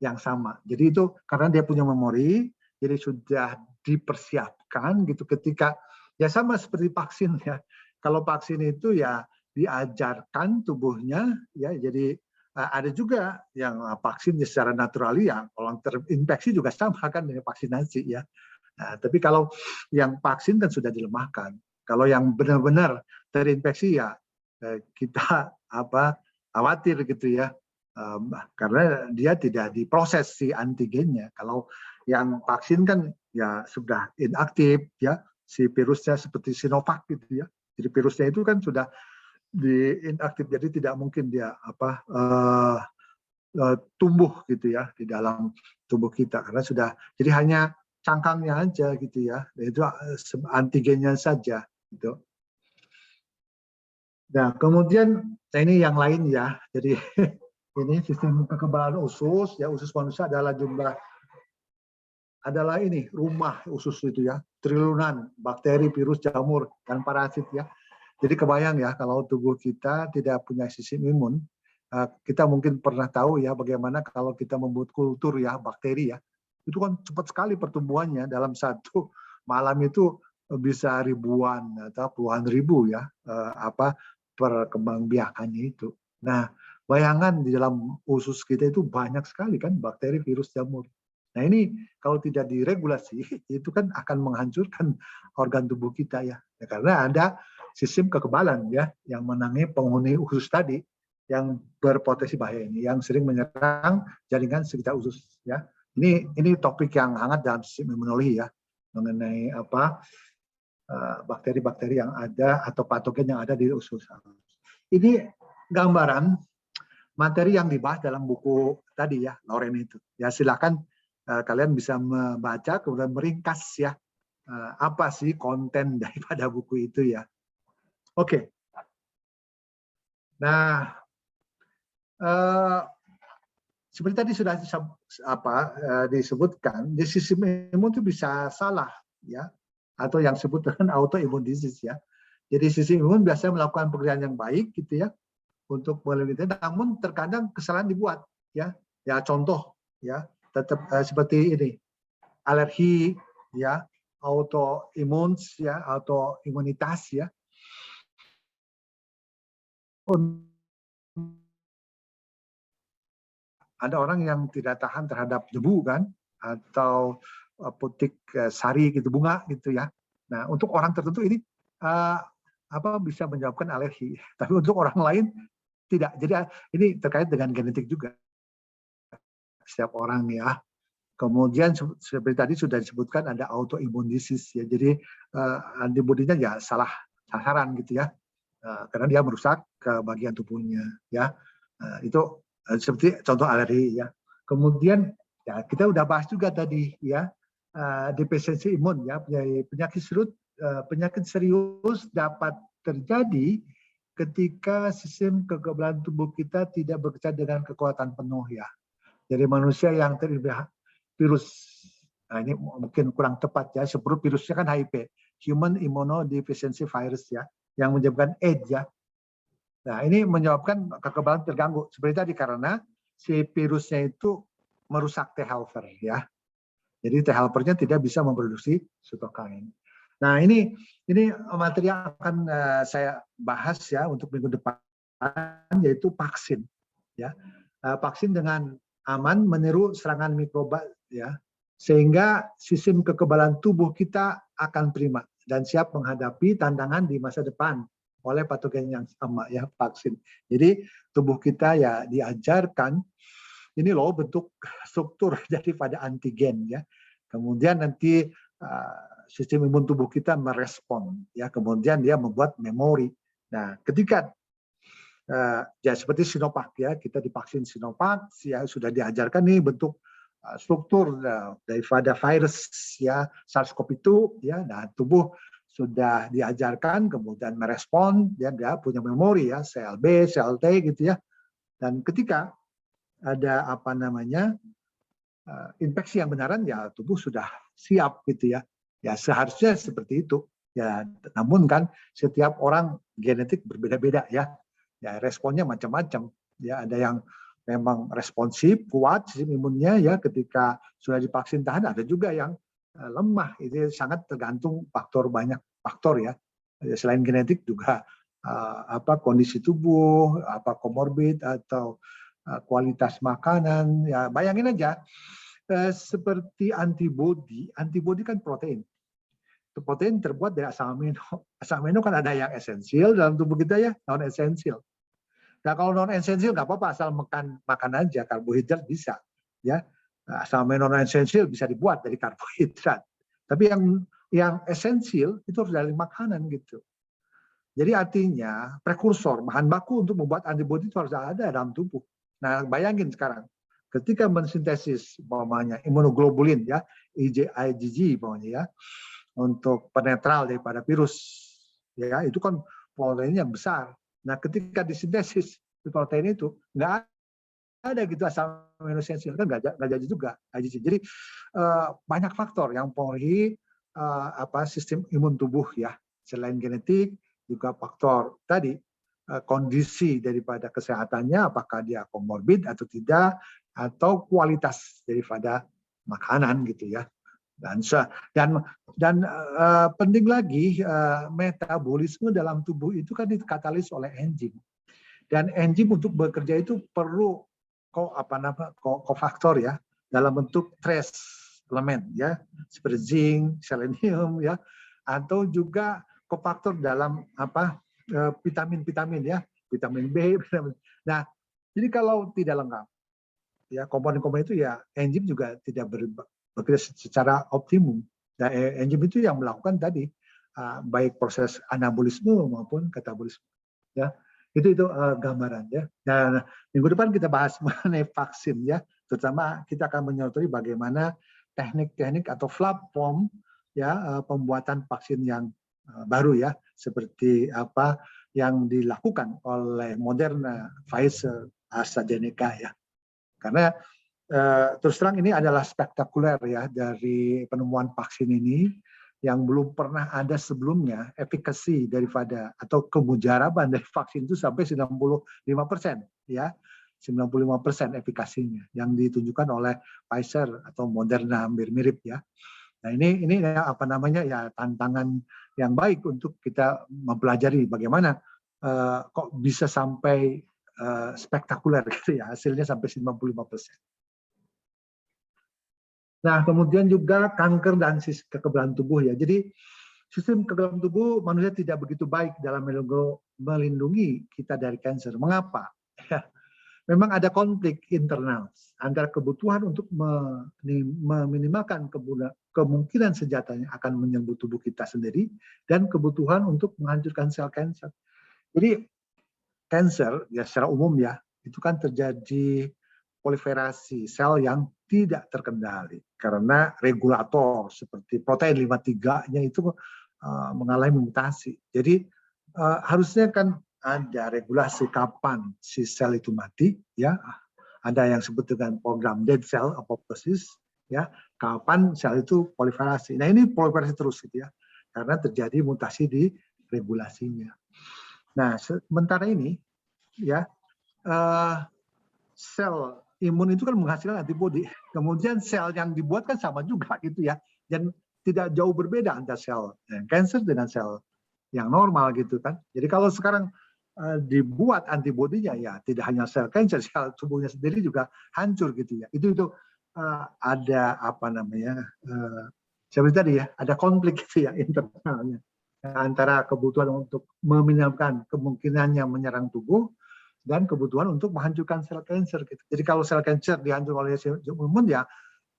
yang sama. Jadi itu karena dia punya memori, jadi sudah dipersiapkan gitu ketika ya sama seperti vaksin ya. Kalau vaksin itu ya diajarkan tubuhnya ya, jadi ada juga yang vaksin secara natural ya, kalau terinfeksi juga sama kan dengan vaksinasi ya. Nah, tapi kalau yang vaksin kan sudah dilemahkan. Kalau yang benar-benar terinfeksi ya kita khawatir gitu ya, karena dia tidak diproses si antigennya. Kalau yang vaksin kan ya sudah inaktif ya, si virusnya seperti Sinovac gitu ya. Jadi virusnya itu kan sudah inaktif, jadi tidak mungkin dia tumbuh gitu ya di dalam tubuh kita karena sudah, jadi hanya cangkangnya aja gitu ya, itu antigennya saja gitu. Nah kemudian ini yang lain ya, jadi ini sistem kekebalan usus ya, usus manusia adalah ini rumah usus itu ya, triliunan bakteri, virus, jamur dan parasit ya. Jadi kebayang ya kalau tubuh kita tidak punya sistem imun, kita mungkin pernah tahu ya bagaimana kalau kita membuat kultur ya bakteri ya, itu kan cepat sekali pertumbuhannya, dalam satu malam itu bisa ribuan atau puluhan ribu ya perkembangbiakannya itu. Nah bayangan di dalam usus kita itu banyak sekali kan bakteri, virus, jamur. Nah ini kalau tidak diregulasi itu kan akan menghancurkan organ tubuh kita ya, karena ada sistem kekebalan ya yang menangani penghuni usus tadi yang berpotensi bahaya ini, yang sering menyerang jaringan sekitar usus ya. Ini topik yang hangat dalam sistem imunologi ya, mengenai bakteri-bakteri yang ada atau patogen yang ada di usus. Ini gambaran materi yang dibahas dalam buku tadi ya, Lauren itu. Ya silakan kalian bisa membaca kemudian meringkas ya apa sih konten daripada buku itu ya. Oke. Nah, seperti tadi sudah disebutkan, di sistem imun itu bisa salah ya, atau yang disebut dengan autoimmune disease ya. Jadi sistem imun biasanya melakukan pekerjaan yang baik gitu ya untuk melindungi, namun terkadang kesalahan dibuat ya. Ya contoh ya, tetap seperti ini, alergi ya, autoimun ya, autoimunitas ya. Ada orang yang tidak tahan terhadap debu kan, atau putik sari gitu, bunga gitu ya. Nah untuk orang tertentu ini bisa menyebabkan alergi, tapi untuk orang lain tidak. Jadi ini terkait dengan genetik juga setiap orang ya. Kemudian seperti tadi sudah disebutkan ada autoimmune disease ya. Jadi antibodinya ya salah sasaran gitu ya, karena dia merusak ke bagian tubuhnya ya. Itu seperti contoh alergi ya. Kemudian ya kita udah bahas juga tadi ya, defisiensi imun ya, penyakit serius dapat terjadi ketika sistem kekebalan tubuh kita tidak bekerja dengan kekuatan penuh ya. Jadi manusia yang terinfeksi virus, nah ini mungkin kurang tepat ya, sebelum virusnya kan HIV, Human Immunodeficiency Virus ya, yang menyebabkan AIDS ya. Nah ini menyebabkan kekebalan terganggu seperti tadi karena si virusnya itu merusak T helper ya. Jadi T helpernya tidak bisa memproduksi sitokain. Nah, ini materi yang akan saya bahas ya untuk minggu depan, yaitu vaksin. Ya, vaksin dengan aman meniru serangan mikroba, ya, sehingga sistem kekebalan tubuh kita akan prima dan siap menghadapi tantangan di masa depan oleh patogen yang sama, ya, vaksin. Jadi tubuh kita ya diajarkan ini loh bentuk struktur daripada antigen, ya. Kemudian nanti sistem imun tubuh kita merespon, ya. Kemudian dia membuat memori. Nah, ketika ya seperti Sinovac, ya, kita divaksin Sinovac, ya sudah diajarkan nih bentuk struktur daripada virus, ya, SARS-CoV-2, ya. Nah, tubuh sudah diajarkan kemudian merespon, dia punya memori, ya, sel B, sel T gitu, ya. Dan ketika ada infeksi yang benaran, ya tubuh sudah siap gitu, ya. Ya seharusnya seperti itu. Ya, namun kan setiap orang genetik berbeda-beda, ya. Ya responnya macam-macam. Ya ada yang memang responsif, kuat sistem imunnya, ya, ketika sudah divaksin tahan. Ada juga yang lemah. Itu sangat tergantung banyak faktor, ya. Selain genetik juga kondisi tubuh, komorbid atau kualitas makanan. Ya bayangin aja seperti antibodi kan protein. Protein terbuat dari asam amino. Asam amino kan ada yang esensial dalam tubuh kita, ya, non esensial. Nah, kalau non esensial nggak apa-apa, asal makan aja, karbohidrat bisa, ya. Asam amino non esensial bisa dibuat dari karbohidrat. Tapi yang esensial itu harus dari makanan gitu. Jadi artinya prekursor, bahan baku untuk membuat antibodi itu harus ada dalam tubuh. Nah, bayangin sekarang ketika mensintesis umpamanya imunoglobulin, ya, IgG umpamanya, ya, untuk penetral daripada virus, ya, itu kan protein yang besar. Nah, ketika disintesis protein itu nggak ada gitu asam amino esensial, kan nggak jadi juga IgG. Jadi banyak faktor yang mempengaruhi sistem imun tubuh, ya, selain genetik juga faktor tadi kondisi daripada kesehatannya, apakah dia komorbid atau tidak, atau kualitas daripada makanan gitu, ya. Dan penting lagi metabolisme dalam tubuh itu kan dikatalis oleh enzim. Dan enzim untuk bekerja itu perlu kofaktor, ya, dalam bentuk trace elemen, ya, seperti zinc, selenium, ya, atau juga kofaktor dalam vitamin-vitamin, ya, vitamin B, vitamin. Nah, jadi kalau tidak lengkap, ya, komponen-komponen itu, ya, enzim juga tidak bekerja secara optimum. Nah, enzim itu yang melakukan tadi baik proses anabolisme maupun katabolisme, ya. Itu gambaran, ya. Dan minggu depan kita bahas mengenai vaksin, ya. Terutama kita akan menyoroti bagaimana teknik-teknik atau platform, ya, pembuatan vaksin yang baru, ya, seperti apa yang dilakukan oleh Moderna, Pfizer, AstraZeneca, ya. Karena terus terang ini adalah spektakuler, ya, dari penemuan vaksin ini yang belum pernah ada sebelumnya. Efikasi daripada atau kemujaraban dari vaksin itu sampai 95%, ya, 95% efikasinya yang ditunjukkan oleh Pfizer atau Moderna, hampir mirip, ya. Nah, ini ya tantangan yang baik untuk kita mempelajari bagaimana kok bisa sampai spektakuler gitu, ya, hasilnya sampai 95%. Nah, kemudian juga kanker dan kekebalan tubuh, ya. Jadi sistem kekebalan tubuh manusia tidak begitu baik dalam melindungi kita dari kanker. Mengapa? Memang ada konflik internal antara kebutuhan untuk meminimalkan kemungkinan senjatanya akan menyerbu tubuh kita sendiri dan kebutuhan untuk menghancurkan sel kanker. Jadi kanker, ya, secara umum, ya, itu kan terjadi proliferasi sel yang tidak terkendali karena regulator seperti protein 53-nya itu mengalami mutasi. Jadi harusnya kan ada regulasi kapan si sel itu mati, ya. Ada yang disebut dengan program dead cell apoptosis, ya. Kapan sel itu proliferasi. Nah, ini proliferasi terus gitu, ya. Karena terjadi mutasi di regulasinya. Nah, sementara ini, ya, sel imun itu kan menghasilkan antibodi. Kemudian sel yang dibuat kan sama juga gitu, ya. Dan tidak jauh berbeda antara sel cancer dengan sel yang normal gitu kan. Jadi kalau sekarang dibuat antibodinya ya tidak hanya sel cancer, sel tubuhnya sendiri juga hancur gitu ya. Itu ada apa namanya seperti tadi ya, ada konflik gitu ya internalnya antara kebutuhan untuk meminimalkan kemungkinannya menyerang tubuh dan kebutuhan untuk menghancurkan sel cancer gitu. Jadi kalau sel cancer dihancurkan oleh sel imun ya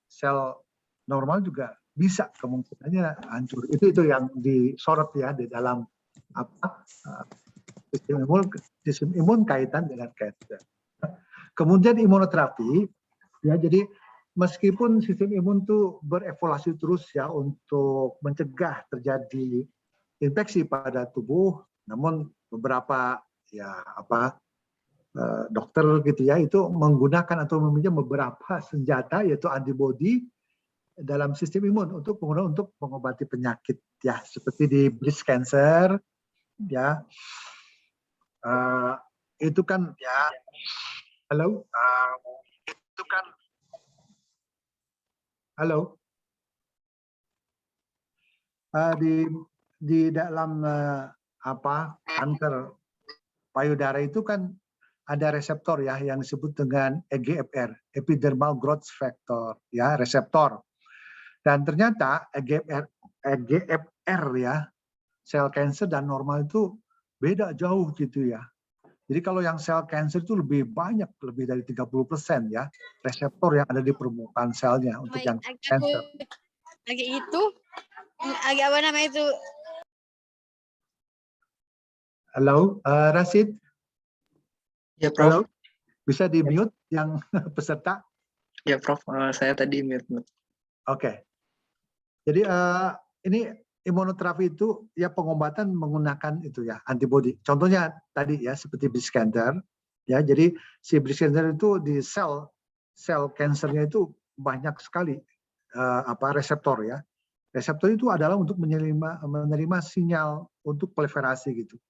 sel normal juga bisa kemungkinannya hancur. Itu yang disorot ya di dalam apa sistem imun kaitan dengan cancer. Kemudian imunoterapi ya, jadi meskipun sistem imun tuh berevolusi terus ya untuk mencegah terjadi infeksi pada tubuh, namun beberapa ya dokter gitu ya itu menggunakan atau meminjam beberapa senjata yaitu antibodi dalam sistem imun untuk mengobati penyakit ya seperti di breast cancer ya itu kan ya halo itu kan halo di dalam kanker payudara itu kan ada reseptor ya yang disebut dengan EGFR, epidermal growth factor ya, reseptor. Dan ternyata EGFR ya, sel cancer dan normal itu beda jauh gitu ya. Jadi kalau yang sel cancer itu lebih banyak, lebih dari 30% ya, reseptor yang ada di permukaan selnya untuk yang cancer. Lagi itu, agak apa namanya itu? Halo, Rashid. Ya, Prof. Halo, bisa di-mute yang peserta? Ya, Prof. Saya tadi mute. Oke. Jadi ini imunoterapi itu ya pengobatan menggunakan itu ya antibodi. Contohnya tadi ya seperti breast cancer ya. Jadi si breast cancer itu di sel kansernya itu banyak sekali reseptor ya. Reseptor itu adalah untuk menerima sinyal untuk proliferasi gitu.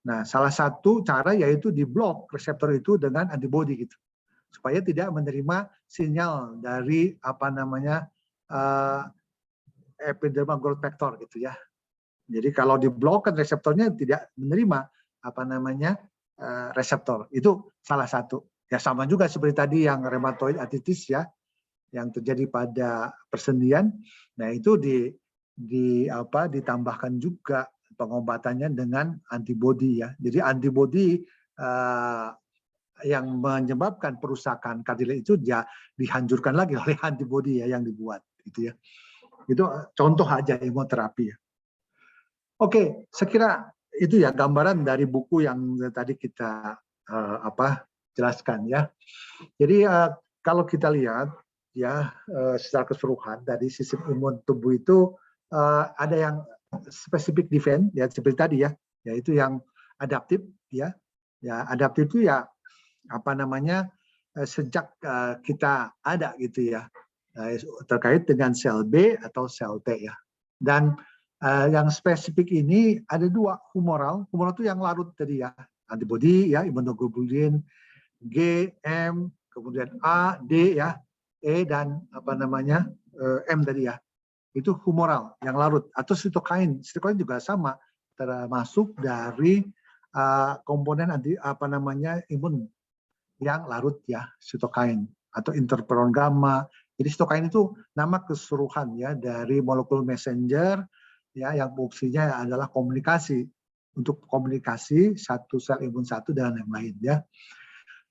Nah, salah satu cara yaitu diblok reseptor itu dengan antibodi gitu. Supaya tidak menerima sinyal dari epidermal growth factor gitu ya. Jadi kalau diblok kan reseptornya tidak menerima reseptor. Itu salah satu. Ya sama juga seperti tadi yang rheumatoid arthritis ya yang terjadi pada persendian. Nah, itu ditambahkan juga pengobatannya dengan antibodi ya. Jadi antibodi yang menyebabkan perusakan kardiolin itu ya dihancurkan lagi oleh antibodi ya yang dibuat gitu ya. Itu contoh aja imunoterapi ya. Oke, sekira itu ya gambaran dari buku yang tadi kita jelaskan ya. Jadi kalau kita lihat ya secara keseluruhan dari sistem imun tubuh itu ada yang spesifik defense ya seperti tadi ya, yaitu yang adaptif ya. Ya adaptif itu ya sejak kita ada gitu ya terkait dengan sel B atau sel T ya. Dan yang spesifik ini ada dua, humoral itu yang larut tadi ya, antibodi ya, imunoglobulin G, M, kemudian A, D ya, E dan M tadi ya. Itu humoral yang larut atau sitokain. Sitokain juga sama termasuk dari komponen imun yang larut ya, sitokain atau interferon gamma. Jadi sitokain itu nama keseluruhan ya dari molekul messenger ya yang fungsinya adalah komunikasi untuk komunikasi satu sel imun satu dengan yang lain ya.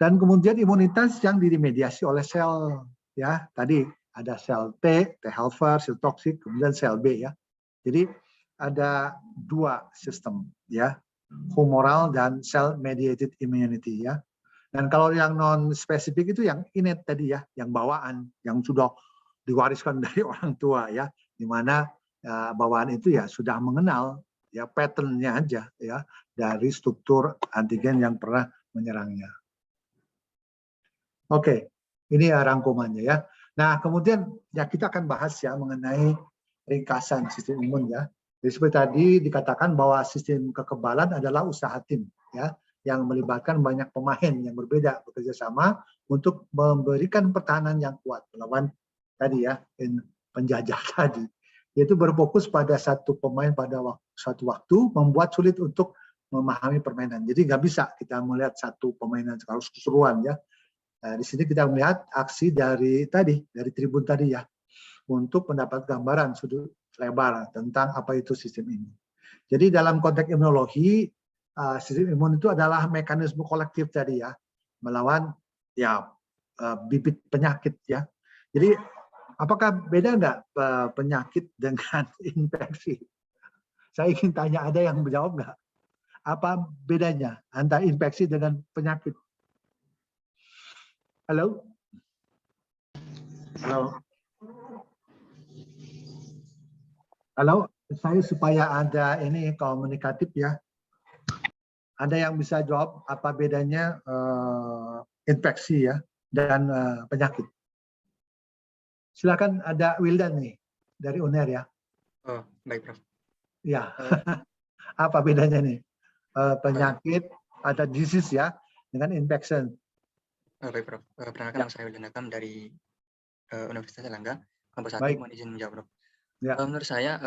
Dan kemudian imunitas yang dimediasi oleh sel ya tadi ada sel T helper, sel toksik, kemudian sel B ya. Jadi ada dua sistem ya, humoral dan cell mediated immunity ya. Dan kalau yang non spesifik itu yang innate tadi ya, yang bawaan, yang sudah diwariskan dari orang tua ya, di mana bawaan itu ya sudah mengenal ya pattern-nya aja ya dari struktur antigen yang pernah menyerangnya. Oke, ini ya rangkumannya ya. Nah, kemudian ya kita akan bahas ya mengenai ringkasan sistem imun ya. Jadi seperti tadi dikatakan bahwa sistem kekebalan adalah usaha tim ya yang melibatkan banyak pemain yang berbeda bekerja sama untuk memberikan pertahanan yang kuat melawan tadi ya penjajah tadi. yaitu berfokus pada satu pemain pada suatu waktu, membuat sulit untuk memahami permainan. Jadi nggak bisa kita melihat satu permainan harus keseruan ya. Nah, di sini kita melihat aksi dari tribun tadi ya, untuk mendapat gambaran sudut lebar tentang apa itu sistem imun. Jadi dalam konteks imunologi, sistem imun itu adalah mekanisme kolektif tadi ya, melawan ya bibit penyakit ya. Jadi apakah beda nggak penyakit dengan infeksi? Saya ingin tanya, ada yang menjawab nggak? Apa bedanya antara infeksi dengan penyakit? Halo? Halo? Halo? Saya supaya ada ini komunikatif ya. Ada yang bisa jawab apa bedanya infeksi ya dan penyakit? Silakan, ada Wildan nih dari UNER ya. Oh, baik, Prof. Ya. Apa bedanya nih? Penyakit atau disease ya dengan infection. Baik, Prof. Perkenalkan, saya Wildan Akam dari Universitas Erlangga, kampus 1. Mohon izin menjawab, Prof. Ya. Menurut saya,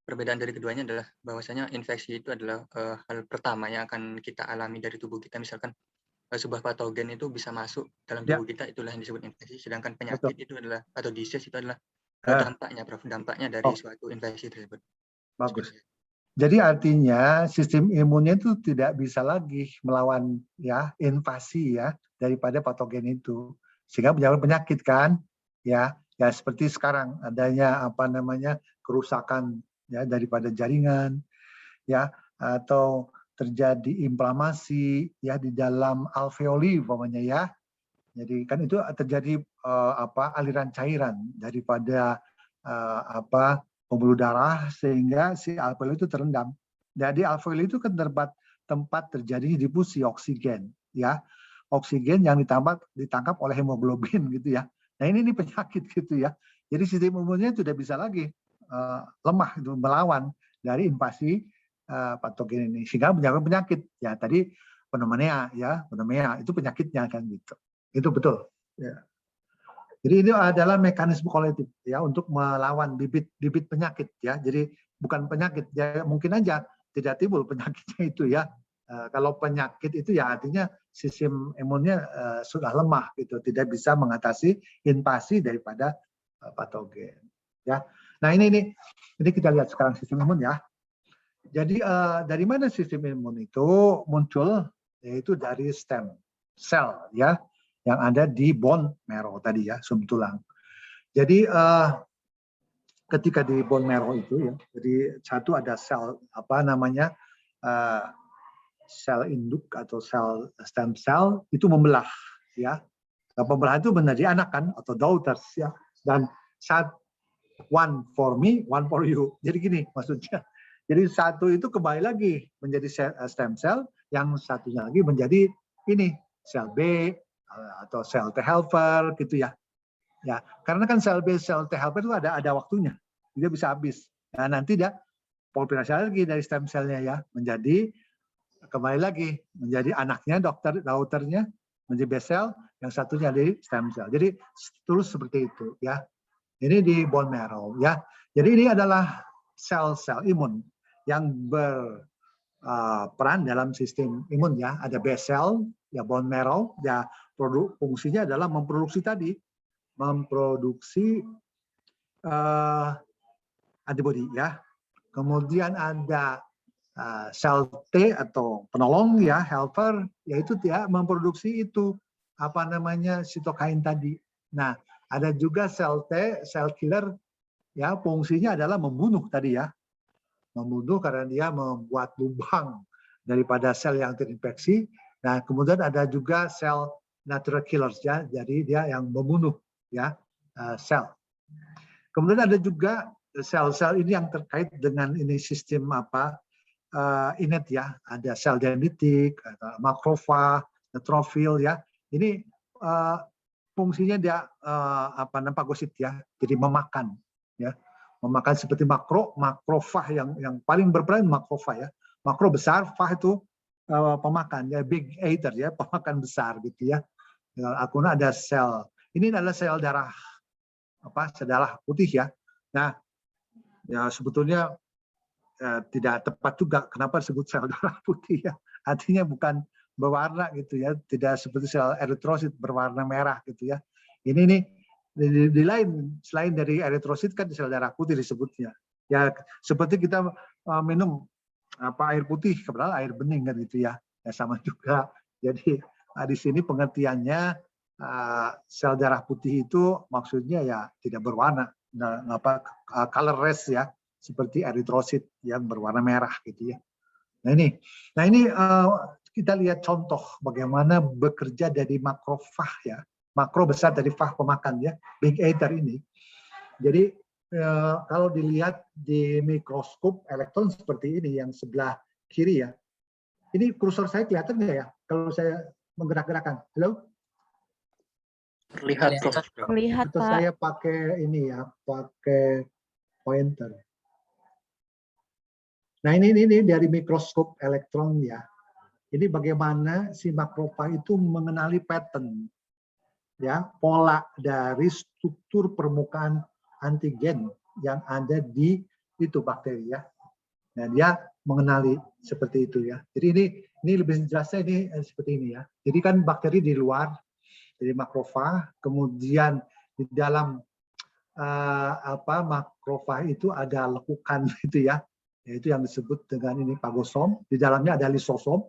perbedaan dari keduanya adalah bahwasanya infeksi itu adalah hal pertama yang akan kita alami dari tubuh kita. Misalkan sebuah patogen itu bisa masuk dalam tubuh kita, itulah yang disebut infeksi. Sedangkan penyakit itu adalah, atau disease itu adalah dampaknya, Prof. Dampaknya dari suatu infeksi tersebut. Bagus. Jadi artinya sistem imunnya itu tidak bisa lagi melawan ya invasi ya daripada patogen itu, sehingga menyebabkan penyakit kan ya. Ya seperti sekarang adanya apa namanya kerusakan ya daripada jaringan ya, atau terjadi inflamasi ya di dalam alveoli umpamanya ya. Jadi kan itu terjadi aliran cairan daripada pembuluh darah sehingga si alveoli itu terendam. Jadi alveoli itu kan tempat terjadi difusi oksigen ya. Oksigen yang ditangkap oleh hemoglobin gitu ya. Nah ini penyakit gitu ya. Jadi sistem imunnya tidak bisa lagi lemah itu melawan dari invasi patogen ini sehingga menyebabkan penyakit. Ya tadi pneumonia ya, pneumonia itu penyakitnya kan gitu. Itu betul ya. Jadi ini adalah mekanisme kolektif ya untuk melawan bibit penyakit ya. Jadi bukan penyakit ya, mungkin aja tidak timbul penyakitnya itu ya. Kalau penyakit itu ya artinya sistem imunnya sudah lemah gitu, tidak bisa mengatasi invasi daripada patogen ya. Nah ini kita lihat sekarang sistem imun ya. Jadi dari mana sistem imun itu muncul? Yaitu dari stem cell ya, yang ada di bone marrow tadi ya, sum tulang. Jadi ketika di bone marrow itu ya, jadi satu ada sel sel induk atau sel stem cell itu membelah ya. Nah, pembelahan itu menjadi anak kan atau daughters ya. Dan one for me, one for you. Jadi gini maksudnya. Jadi satu itu kembali lagi menjadi stem cell, yang satunya lagi menjadi ini sel B atau sel T helper gitu ya. Ya, karena kan sel B, sel T helper itu ada waktunya. Dia bisa habis. Nah, nanti dia proliferasi lagi dari stem cell-nya ya, menjadi kembali lagi menjadi anaknya, daughternya menjadi B cell, yang satunya di stem cell. Jadi terus seperti itu ya. Ini di bone marrow ya. Jadi ini adalah sel-sel imun yang berperan dalam sistem imun ya. Ada B cell, ya bone marrow, ya fungsinya adalah memproduksi antibody ya. Kemudian ada sel T atau penolong ya, helper, yaitu dia memproduksi itu sitokain tadi. Nah, ada juga sel T, sel killer ya, fungsinya adalah membunuh tadi ya. Membunuh karena dia membuat lubang daripada sel yang terinfeksi. Nah, kemudian ada juga sel natural killers ya, jadi dia yang membunuh ya sel. Kemudian ada juga sel-sel ini yang terkait dengan ini sistem innate ya, ada sel dendritik, makrofag, neutrofil ya. Ini fungsinya dia fagosit ya, jadi memakan ya. Memakan seperti makrofag yang paling berperan makrofag ya. Makro besar, fag itu pemakan ya, big eater ya, pemakan besar gitu ya. Kemudian ada sel, ini adalah sel darah sel darah putih ya. Nah, Ya sebetulnya tidak tepat juga. Kenapa disebut sel darah putih ya? Artinya bukan berwarna gitu ya, tidak seperti sel eritrosit berwarna merah gitu ya. Ini nih di lain, selain dari eritrosit kan sel darah putih disebutnya. Ya seperti kita minum air putih, padahal air bening kan gitu ya. Ya sama juga. Jadi di sini pengertiannya sel darah putih itu maksudnya ya tidak berwarna, colorless ya, seperti eritrosit yang berwarna merah gitu ya. Nah ini kita lihat contoh bagaimana bekerja dari makrofag ya, makro besar dari fag pemakan ya, big eater ini. Jadi kalau dilihat di mikroskop elektron seperti ini yang sebelah kiri ya, ini kursor saya kelihatan nggak ya kalau saya menggerak-gerakan? Halo? Terlihat, Prof. Melihat, Atau Pak. saya pakai ini ya, pakai pointer. Nah ini dari mikroskop elektron ya. Ini bagaimana si makrofag itu mengenali pattern, ya, pola dari struktur permukaan antigen yang ada di itu bakteri ya. Nah dia mengenali seperti itu ya. Jadi ini lebih jelasnya ini seperti ini ya. Jadi kan bakteri di luar dari makrofag, kemudian di dalam makrofag itu ada lekukan gitu ya. Yaitu yang disebut dengan ini fagosom. Di dalamnya ada lisosom.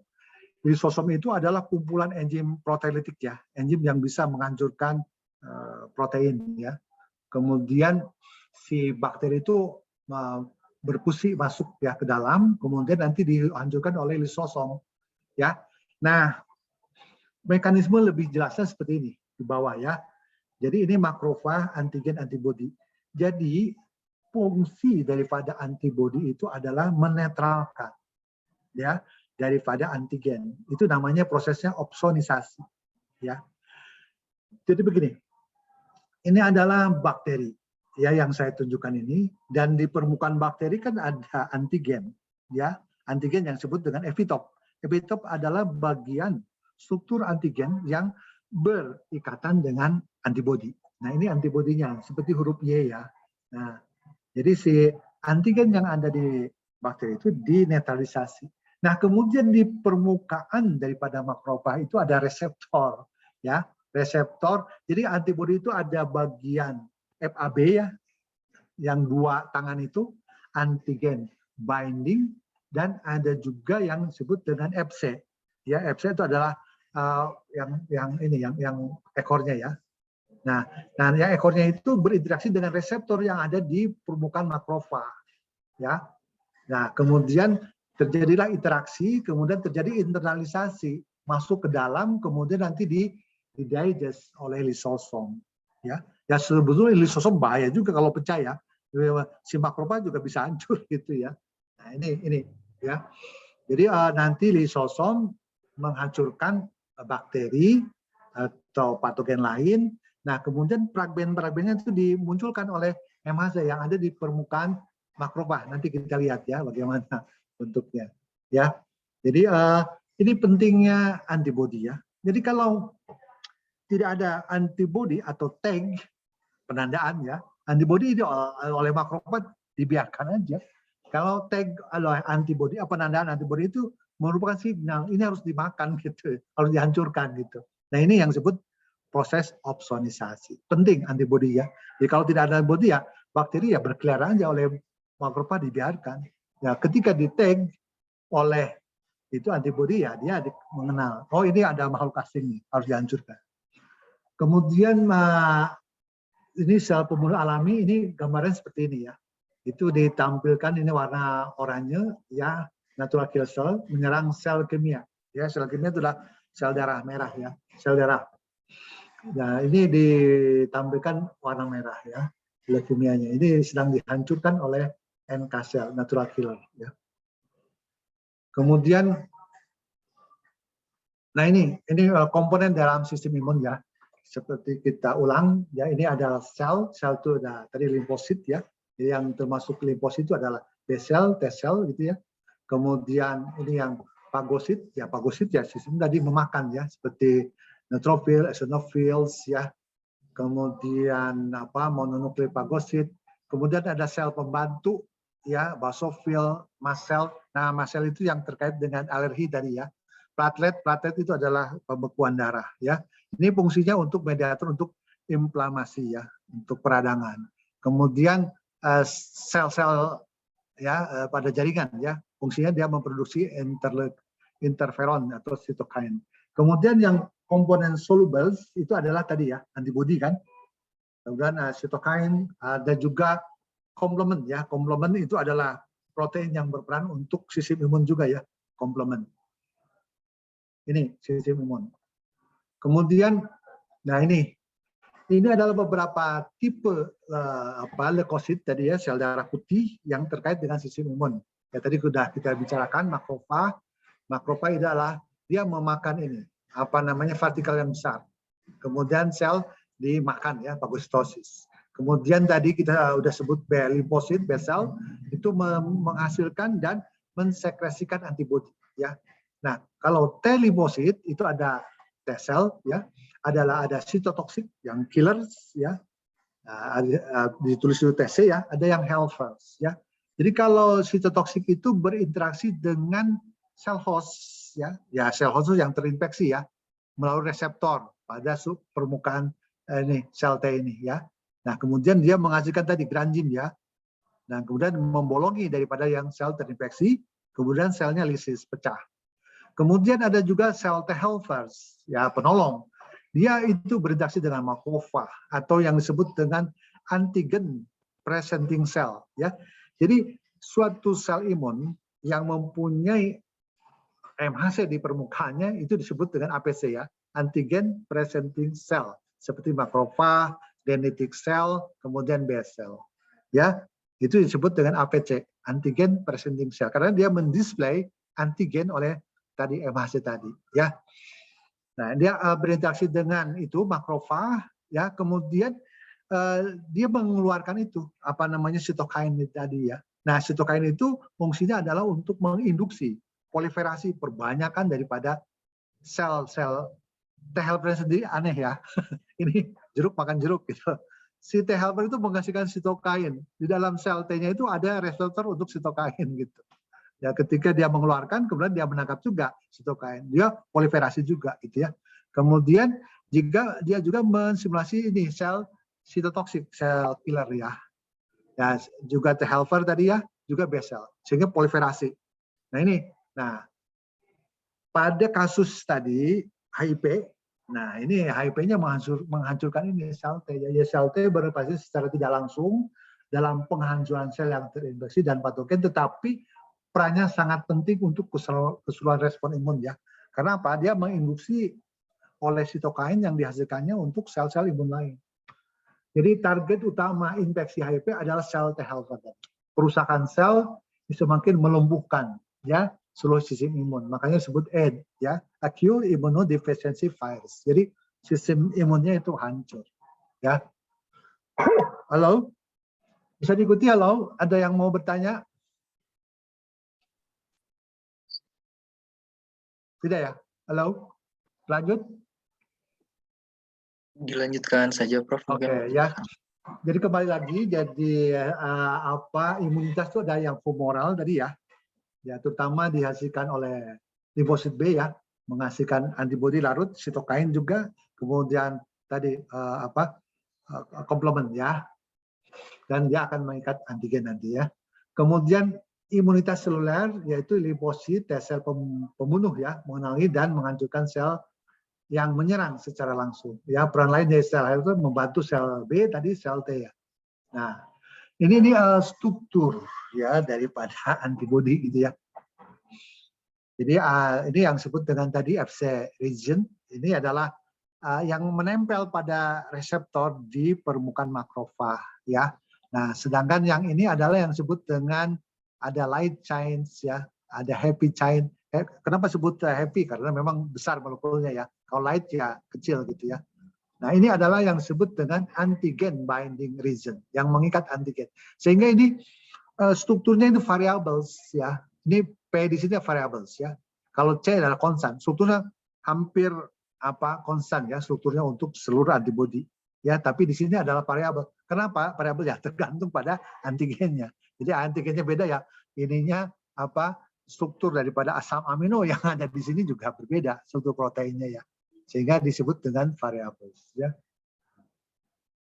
Lisosom itu adalah kumpulan enzim proteolitik ya, enzim yang bisa menghancurkan protein ya. Kemudian si bakteri itu berfungsi masuk ya ke dalam, kemudian nanti dihancurkan oleh lisosom ya. Nah, mekanisme lebih jelasnya seperti ini di bawah ya. Jadi ini makrofag, antigen, antibodi. Jadi fungsi daripada antibodi itu adalah menetralkan ya daripada antigen. Itu namanya prosesnya opsonisasi ya. Jadi begini. Ini adalah bakteri ya yang saya tunjukkan ini, dan di permukaan bakteri kan ada antigen ya. Antigen yang disebut dengan epitop. Epitop adalah bagian struktur antigen yang berikatan dengan antibodi. Nah, ini antibodinya seperti huruf Y ya. Nah, jadi si antigen yang ada di bakteri itu dinetralisasi. Nah, kemudian di permukaan daripada makrofag itu ada reseptor, ya, reseptor. Jadi antibodi itu ada bagian FAB ya, yang dua tangan itu antigen binding, dan ada juga yang disebut dengan FC. Ya, FC itu adalah yang ekornya ya. Nah, yang ekornya itu berinteraksi dengan reseptor yang ada di permukaan makrofag, ya. Nah, kemudian terjadilah interaksi, kemudian terjadi internalisasi, masuk ke dalam, kemudian nanti digest oleh lisosom, ya. Ya sebetulnya lisosom bahaya juga kalau pecah ya. Si makrofag juga bisa hancur gitu ya. Nah, ini ya. Jadi nanti lisosom menghancurkan bakteri atau patogen lain. Nah, kemudian fragmen-fragmennya itu dimunculkan oleh MHC yang ada di permukaan makrofag. Nanti kita lihat ya bagaimana bentuknya. Ya, jadi ini pentingnya antibodi ya. Jadi kalau tidak ada antibodi atau tag penandaan ya, antibodi itu oleh makrofag dibiarkan aja. Kalau tag oleh antibodi, penandaan antibodi itu merupakan signal ini harus dimakan gitu, harus dihancurkan gitu. Nah ini yang disebut proses opsonisasi. Penting antibodi ya. Jadi kalau tidak ada antibodi ya, bakteri ya berkeliaran aja oleh makrofag dibiarkan. Ya ketika di tag oleh itu antibodi ya dia mengenal, oh ini ada makhluk asing nih, harus dihancurkan. Kemudian ini sel pembunuh alami, ini gambaran seperti ini ya. Itu ditampilkan ini warna oranye ya, natural killer cell menyerang sel leukemia. Ya, sel leukemia itu adalah sel darah merah ya, sel darah. Nah, ini ditampilkan warna merah ya, leukemianya. Ini sedang dihancurkan oleh NK cell, natural killer ya. Kemudian nah ini komponen dalam sistem imun ya. Seperti kita ulang ya, ini adalah sel itu ada tadi limfosit ya. Yang termasuk limfosit itu adalah B cell, T cell gitu ya. Kemudian ini yang fagosit ya sistem tadi memakan ya, seperti neutrophil, eosinophils ya. Kemudian mononukleofagosit, Kemudian ada sel pembantu, ya, basofil, mast cell. Nah, mast cell itu yang terkait dengan alergi tadi ya. Platelet itu adalah pembekuan darah ya. Ini fungsinya untuk mediator untuk inflamasi ya, untuk peradangan. Kemudian sel-sel ya pada jaringan ya, fungsinya dia memproduksi interferon atau sitokain. Kemudian yang komponen soluble itu adalah tadi ya, antibodi kan. Kemudian sitokain, ada juga komplement ya. Komplement itu adalah protein yang berperan untuk sistem imun juga ya, komplement. Ini sistem imun. Kemudian, nah ini adalah beberapa tipe leukosit tadi ya, sel darah putih yang terkait dengan sistem imun. Ya tadi sudah kita bicarakan makrofag. Makrofag adalah dia memakan ini, partikel yang besar. Kemudian sel dimakan ya, fagositosis. Kemudian tadi kita udah sebut B limfosit, B cell itu menghasilkan dan mensekresikan antibodi ya. Nah, kalau T limfosit itu ada T cell ya, ada sitotoksik yang killers ya. Ditulis dulu TC ya, ada yang helpers ya. Jadi kalau sitotoksik itu berinteraksi dengan sel host ya, sel host yang terinfeksi ya melalui reseptor pada permukaan ini sel T ini ya. Nah, kemudian dia menghasilkan tadi granjin ya. Nah, kemudian membolongi daripada yang sel terinfeksi, kemudian selnya lisis, pecah. Kemudian ada juga sel T helpers, ya penolong. Dia itu berinteraksi dengan makrofag atau yang disebut dengan antigen presenting cell ya. Jadi suatu sel imun yang mempunyai MHC di permukaannya itu disebut dengan APC ya, antigen presenting cell, seperti makrofag, dendritic cell, kemudian B cell. Ya, itu disebut dengan APC, antigen presenting cell, karena dia mendisplay antigen oleh tadi MHC tadi, ya. Nah, dia berinteraksi dengan itu makrofag, ya, kemudian dia mengeluarkan itu sitokain tadi ya. Nah, sitokain itu fungsinya adalah untuk menginduksi proliferasi perbanyakan daripada sel-sel T helper sendiri aneh ya. Ini jeruk makan jeruk gitu. Si T helper itu menghasilkan sitokain. Di dalam sel T-nya itu ada reseptor untuk sitokain gitu. Ya, ketika dia mengeluarkan, kemudian dia menangkap juga sitokain. Dia proliferasi juga gitu ya. Kemudian jika dia juga mensimulasi ini sel sitotoksik, sel killer ya. Ya, juga T helper tadi ya, juga B cell. Sehingga proliferasi. Nah ini, pada kasus tadi HIV, nah ini HIV-nya menghancurkan ini sel T. Ya, sel T berinteraksi secara tidak langsung dalam penghancuran sel yang terinfeksi dan patogen, tetapi perannya sangat penting untuk keseluruhan respon imun ya. Karena apa? Dia menginduksi oleh sitokain yang dihasilkannya untuk sel-sel imun lain. Jadi target utama infeksi HIV adalah sel T helper. Kerusakan sel semakin melumpuhkan ya seluruh sistem imun. Makanya disebut AID ya, acute immunodeficiency virus. Jadi sistem imunnya itu hancur ya. Halo? Bisa diikuti halo? Ada yang mau bertanya? Tidak ya? Halo? Lanjut? Dilanjutkan saja, Prof. Oke, ya. Jadi kembali lagi, jadi imunitas itu ada yang humoral tadi ya. Ya, terutama dihasilkan oleh limfosit B ya, menghasilkan antibodi larut, sitokain juga, kemudian tadi komplement ya. Dan dia akan mengikat antigen nanti ya. Kemudian imunitas seluler yaitu limfosit, T-sel pembunuh ya, mengenali dan menghancurkan sel yang menyerang secara langsung. Ya, peran lain dari sel itu membantu sel B tadi sel T ya. Nah, ini struktur ya daripada antibodi gitu ya. Jadi ini yang disebut dengan tadi Fc region, ini adalah yang menempel pada reseptor di permukaan makrofag ya. Nah, sedangkan yang ini adalah yang disebut dengan ada light chains ya, ada happy chain. Kenapa sebut happy? Karena memang besar molekulnya ya. Kalau light ya kecil gitu ya. Nah, ini adalah yang disebut dengan antigen binding region yang mengikat antigen. Sehingga ini strukturnya itu variables ya. Ini P di sini variables ya. Kalau C adalah konstan. Strukturnya hampir konstan ya strukturnya untuk seluruh antibodi. Ya, tapi di sini adalah variabel Kenapa? Variabel ya tergantung pada antigennya. Jadi antigennya beda ya. Ininya apa? Struktur daripada asam amino yang ada di sini juga berbeda, struktur proteinnya ya. Sehingga disebut dengan variabel ya.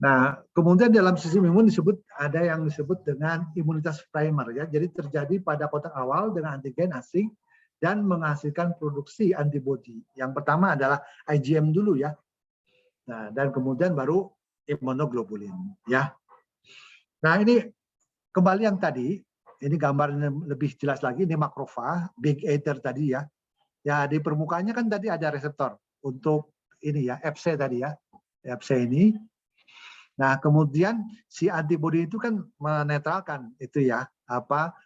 Nah, kemudian dalam sistem imun ada yang disebut dengan imunitas primer ya. Jadi terjadi pada kotak awal dengan antigen asing dan menghasilkan produksi antibodi. Yang pertama adalah IgM dulu ya. Nah, dan kemudian baru imunoglobulin ya. Nah, ini kembali yang tadi, ini gambarnya lebih jelas lagi, ini makrofag, big eater tadi ya. Ya, di permukaannya kan tadi ada reseptor untuk ini ya, Fc tadi ya. Fc ini. Nah, kemudian si antibodi itu kan menetralkan itu ya,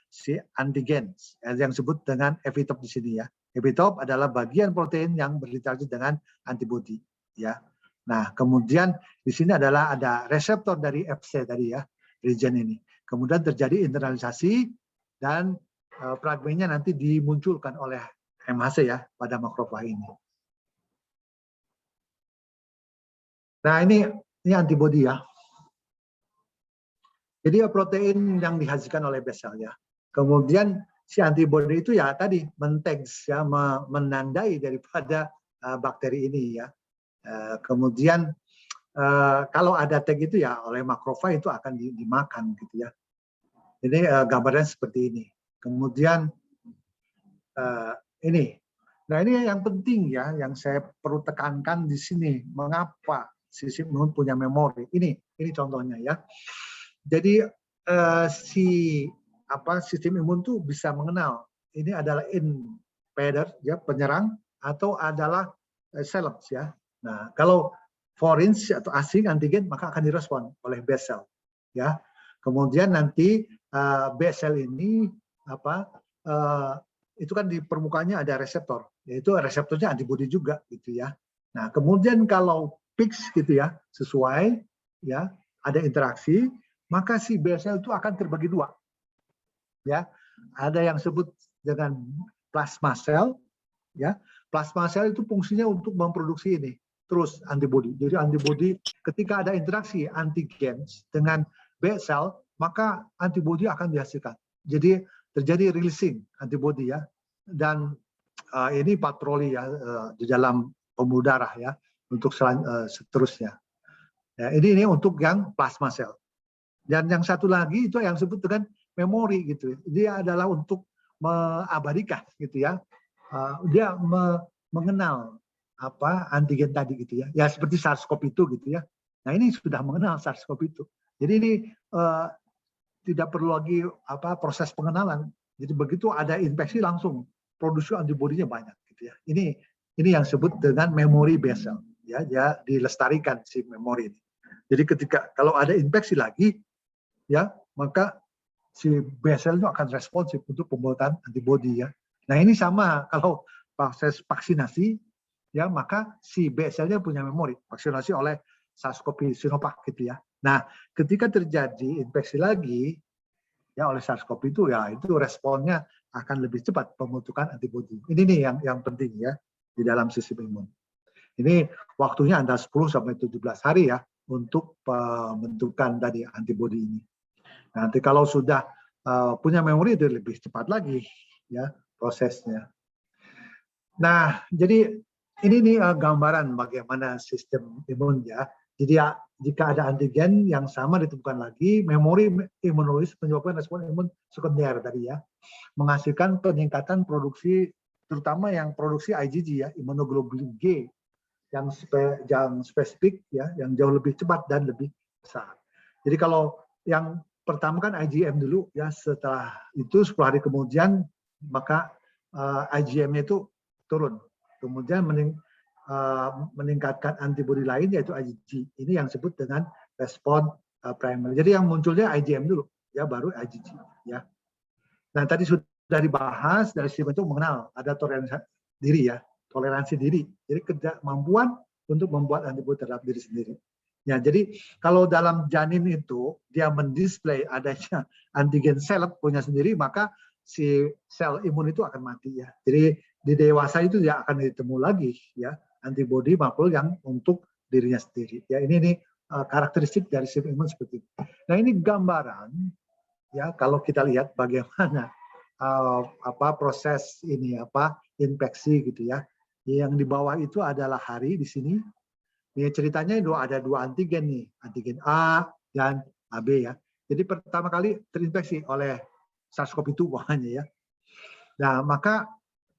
si antigen yang disebut dengan epitope di sini ya. Epitope adalah bagian protein yang berinteraksi dengan antibodi ya. Nah, kemudian di sini adalah ada reseptor dari Fc tadi ya, region ini. Kemudian terjadi internalisasi dan fragmennya nanti dimunculkan oleh MHC ya pada makrofag ini. Nah, ini antibodi ya. Jadi protein yang dihasilkan oleh B cell ya. Kemudian si antibodi itu ya tadi men-tags ya, menandai daripada bakteri ini ya. Kemudian kalau ada tag itu ya oleh makrofag itu akan dimakan gitu ya. Ini gambarnya seperti ini. Kemudian ini. Nah, ini yang penting ya, yang saya perlu tekankan di sini. Mengapa sistem imun punya memori? Ini contohnya ya. Jadi sistem imun tuh bisa mengenal ini adalah invader ya, penyerang atau adalah cells ya. Nah, kalau foreign atau asing antigen maka akan direspon oleh B cell ya. Kemudian nanti B cell ini itu kan di permukaannya ada reseptor, yaitu reseptornya antibodi juga gitu ya. Nah, kemudian kalau fix gitu ya, sesuai ya, ada interaksi, maka si B cell itu akan terbagi dua. Ya. Ada yang disebut dengan plasma cell ya. Plasma cell itu fungsinya untuk memproduksi ini terus antibodi. Jadi antibodi ketika ada interaksi antigen dengan B cell, maka antibodi akan dihasilkan. Jadi terjadi releasing antibodi ya, dan ini patroli ya di dalam pembuluh darah ya untuk seterusnya. Ya, ini untuk yang plasma cell. Dan yang satu lagi itu yang disebut dengan memori gitu. Dia adalah untuk mengabadikan gitu ya. Dia mengenal antigen tadi gitu ya. Ya seperti SARS-CoV-2 gitu ya. Nah, ini sudah mengenal SARS-CoV-2. Jadi ini tidak perlu lagi proses pengenalan. Jadi begitu ada infeksi langsung produksi antibodinya banyak gitu ya. Ini yang disebut dengan memori B cell ya, dia dilestarikan si memori ini. Jadi ketika kalau ada infeksi lagi ya, maka si B cell itu akan responsif untuk pembuatan antibodi ya. Nah, ini sama kalau proses vaksinasi ya, maka si B cell-nya punya memori vaksinasi oleh SARS-CoV Sinovac gitu ya. Nah, ketika terjadi infeksi lagi ya oleh SARS-CoV itu ya, itu responnya akan lebih cepat pembentukan antibodi. Ini nih yang penting ya di dalam sistem imun. Ini waktunya antara 10 sampai 17 hari ya untuk pembentukan tadi antibodi ini. Nanti kalau sudah punya memori itu lebih cepat lagi ya prosesnya. Nah, jadi ini nih gambaran bagaimana sistem imun ya. Jadi ya, jika ada antigen yang sama ditemukan lagi, memori imunologis menyebabkan respon imun sekunder tadi ya, menghasilkan peningkatan produksi, terutama yang produksi IgG ya, imunoglobulin G, yang spesifik ya, yang jauh lebih cepat dan lebih besar. Jadi kalau yang pertama kan IgM dulu ya, setelah itu 10 hari kemudian maka IgM-nya itu turun, kemudian meningkatkan antibodi lain yaitu IgG. Ini yang disebut dengan respon primer. Jadi yang munculnya IgM dulu ya, baru IgG ya. Nah, tadi sudah dibahas dari sistem itu mengenal ada toleransi diri ya, toleransi diri. Jadi kemampuan untuk membuat antibodi terhadap diri sendiri. Ya, jadi kalau dalam janin itu dia mendisplay adanya antigen sel punya sendiri, maka si sel imun itu akan mati ya. Jadi di dewasa itu dia akan ditemu lagi ya antibodi makhluk yang untuk dirinya sendiri. Ya, ini karakteristik dari sistem imun seperti itu. Nah, ini gambaran ya kalau kita lihat bagaimana proses ini infeksi gitu ya. Yang di bawah itu adalah hari di sini. Ini ceritanya ada dua antigen nih, antigen A dan AB ya. Jadi pertama kali terinfeksi oleh SARS-CoV-2 pokoknya ya. Nah, maka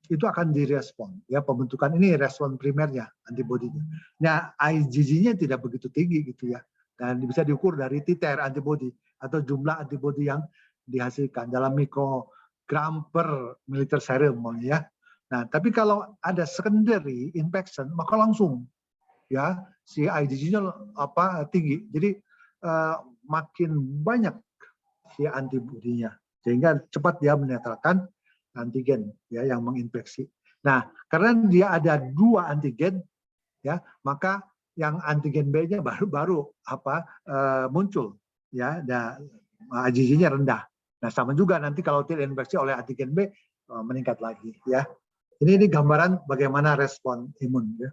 itu akan direspon ya, pembentukan ini respon primernya antibodinya. Nah, IgG-nya tidak begitu tinggi gitu ya. Dan bisa diukur dari titer antibodi atau jumlah antibodi yang dihasilkan dalam mikrogram per mililiter serum ya. Nah, tapi kalau ada secondary infection maka langsung ya si IgG-nya tinggi. Jadi makin banyak si antibodinya sehingga cepat dia menetralkan antigen ya yang menginfeksi. Nah, karena dia ada dua antigen ya, maka yang antigen B-nya baru muncul ya, dan IgG-nya rendah. Nah, sama juga nanti kalau terinfeksi oleh antigen B meningkat lagi ya. Ini gambaran bagaimana respon imun ya.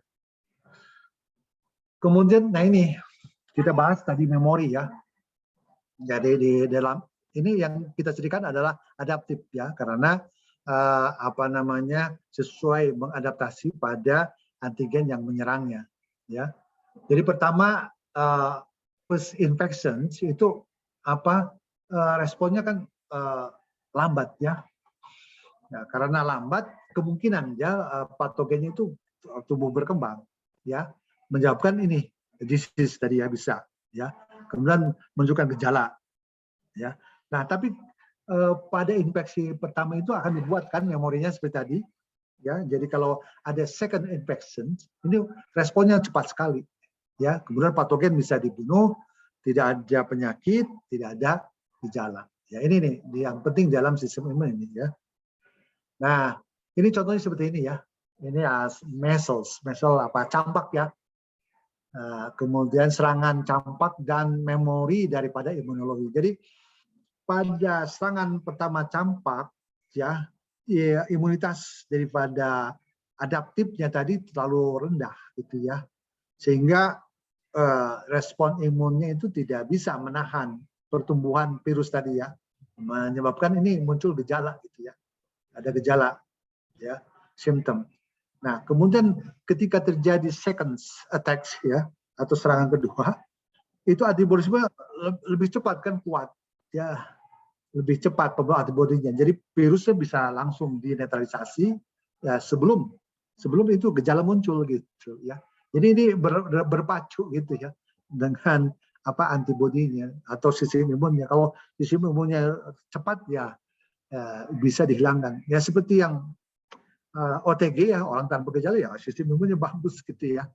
Kemudian, nah ini kita bahas tadi memori ya. Jadi di dalam ini yang kita ceritakan adalah adaptif ya, karena sesuai mengadaptasi pada antigen yang menyerangnya ya. Jadi pertama post infection itu responnya kan lambat ya. Nah, karena lambat kemungkinan ya patogennya itu tubuh berkembang ya, menyebabkan ini disease tadi ya bisa ya. Kemudian menunjukkan gejala ya. Nah, tapi pada infeksi pertama itu akan dibuatkan memorinya seperti tadi ya. Jadi kalau ada second infection ini responnya cepat sekali ya. Kemudian patogen bisa dibunuh, tidak ada penyakit, tidak ada gejala. Ya, ini nih yang penting dalam sistem imun ini ya. Nah, ini contohnya seperti ini ya. Ini measles campak ya. Kemudian serangan campak dan memori daripada imunologi. Jadi pada serangan pertama campak ya, imunitas daripada adaptifnya tadi terlalu rendah gitu ya, sehingga respon imunnya itu tidak bisa menahan pertumbuhan virus tadi ya, menyebabkan ini muncul gejala gitu ya, ada gejala ya, simptom. Nah, kemudian ketika terjadi second attack ya atau serangan kedua, itu antibodi lebih cepat kan, kuat ya, lebih cepat pembentukan antibodinya. Jadi virusnya bisa langsung dinetralisasi ya sebelum itu gejala muncul gitu ya. Jadi ini berpacu gitu ya dengan antibodinya atau sistem imunnya. Kalau sistem imunnya cepat ya bisa dihilangkan. Ya seperti yang OTG ya, orang tanpa gejala ya sistem imunnya bagus gitu ya.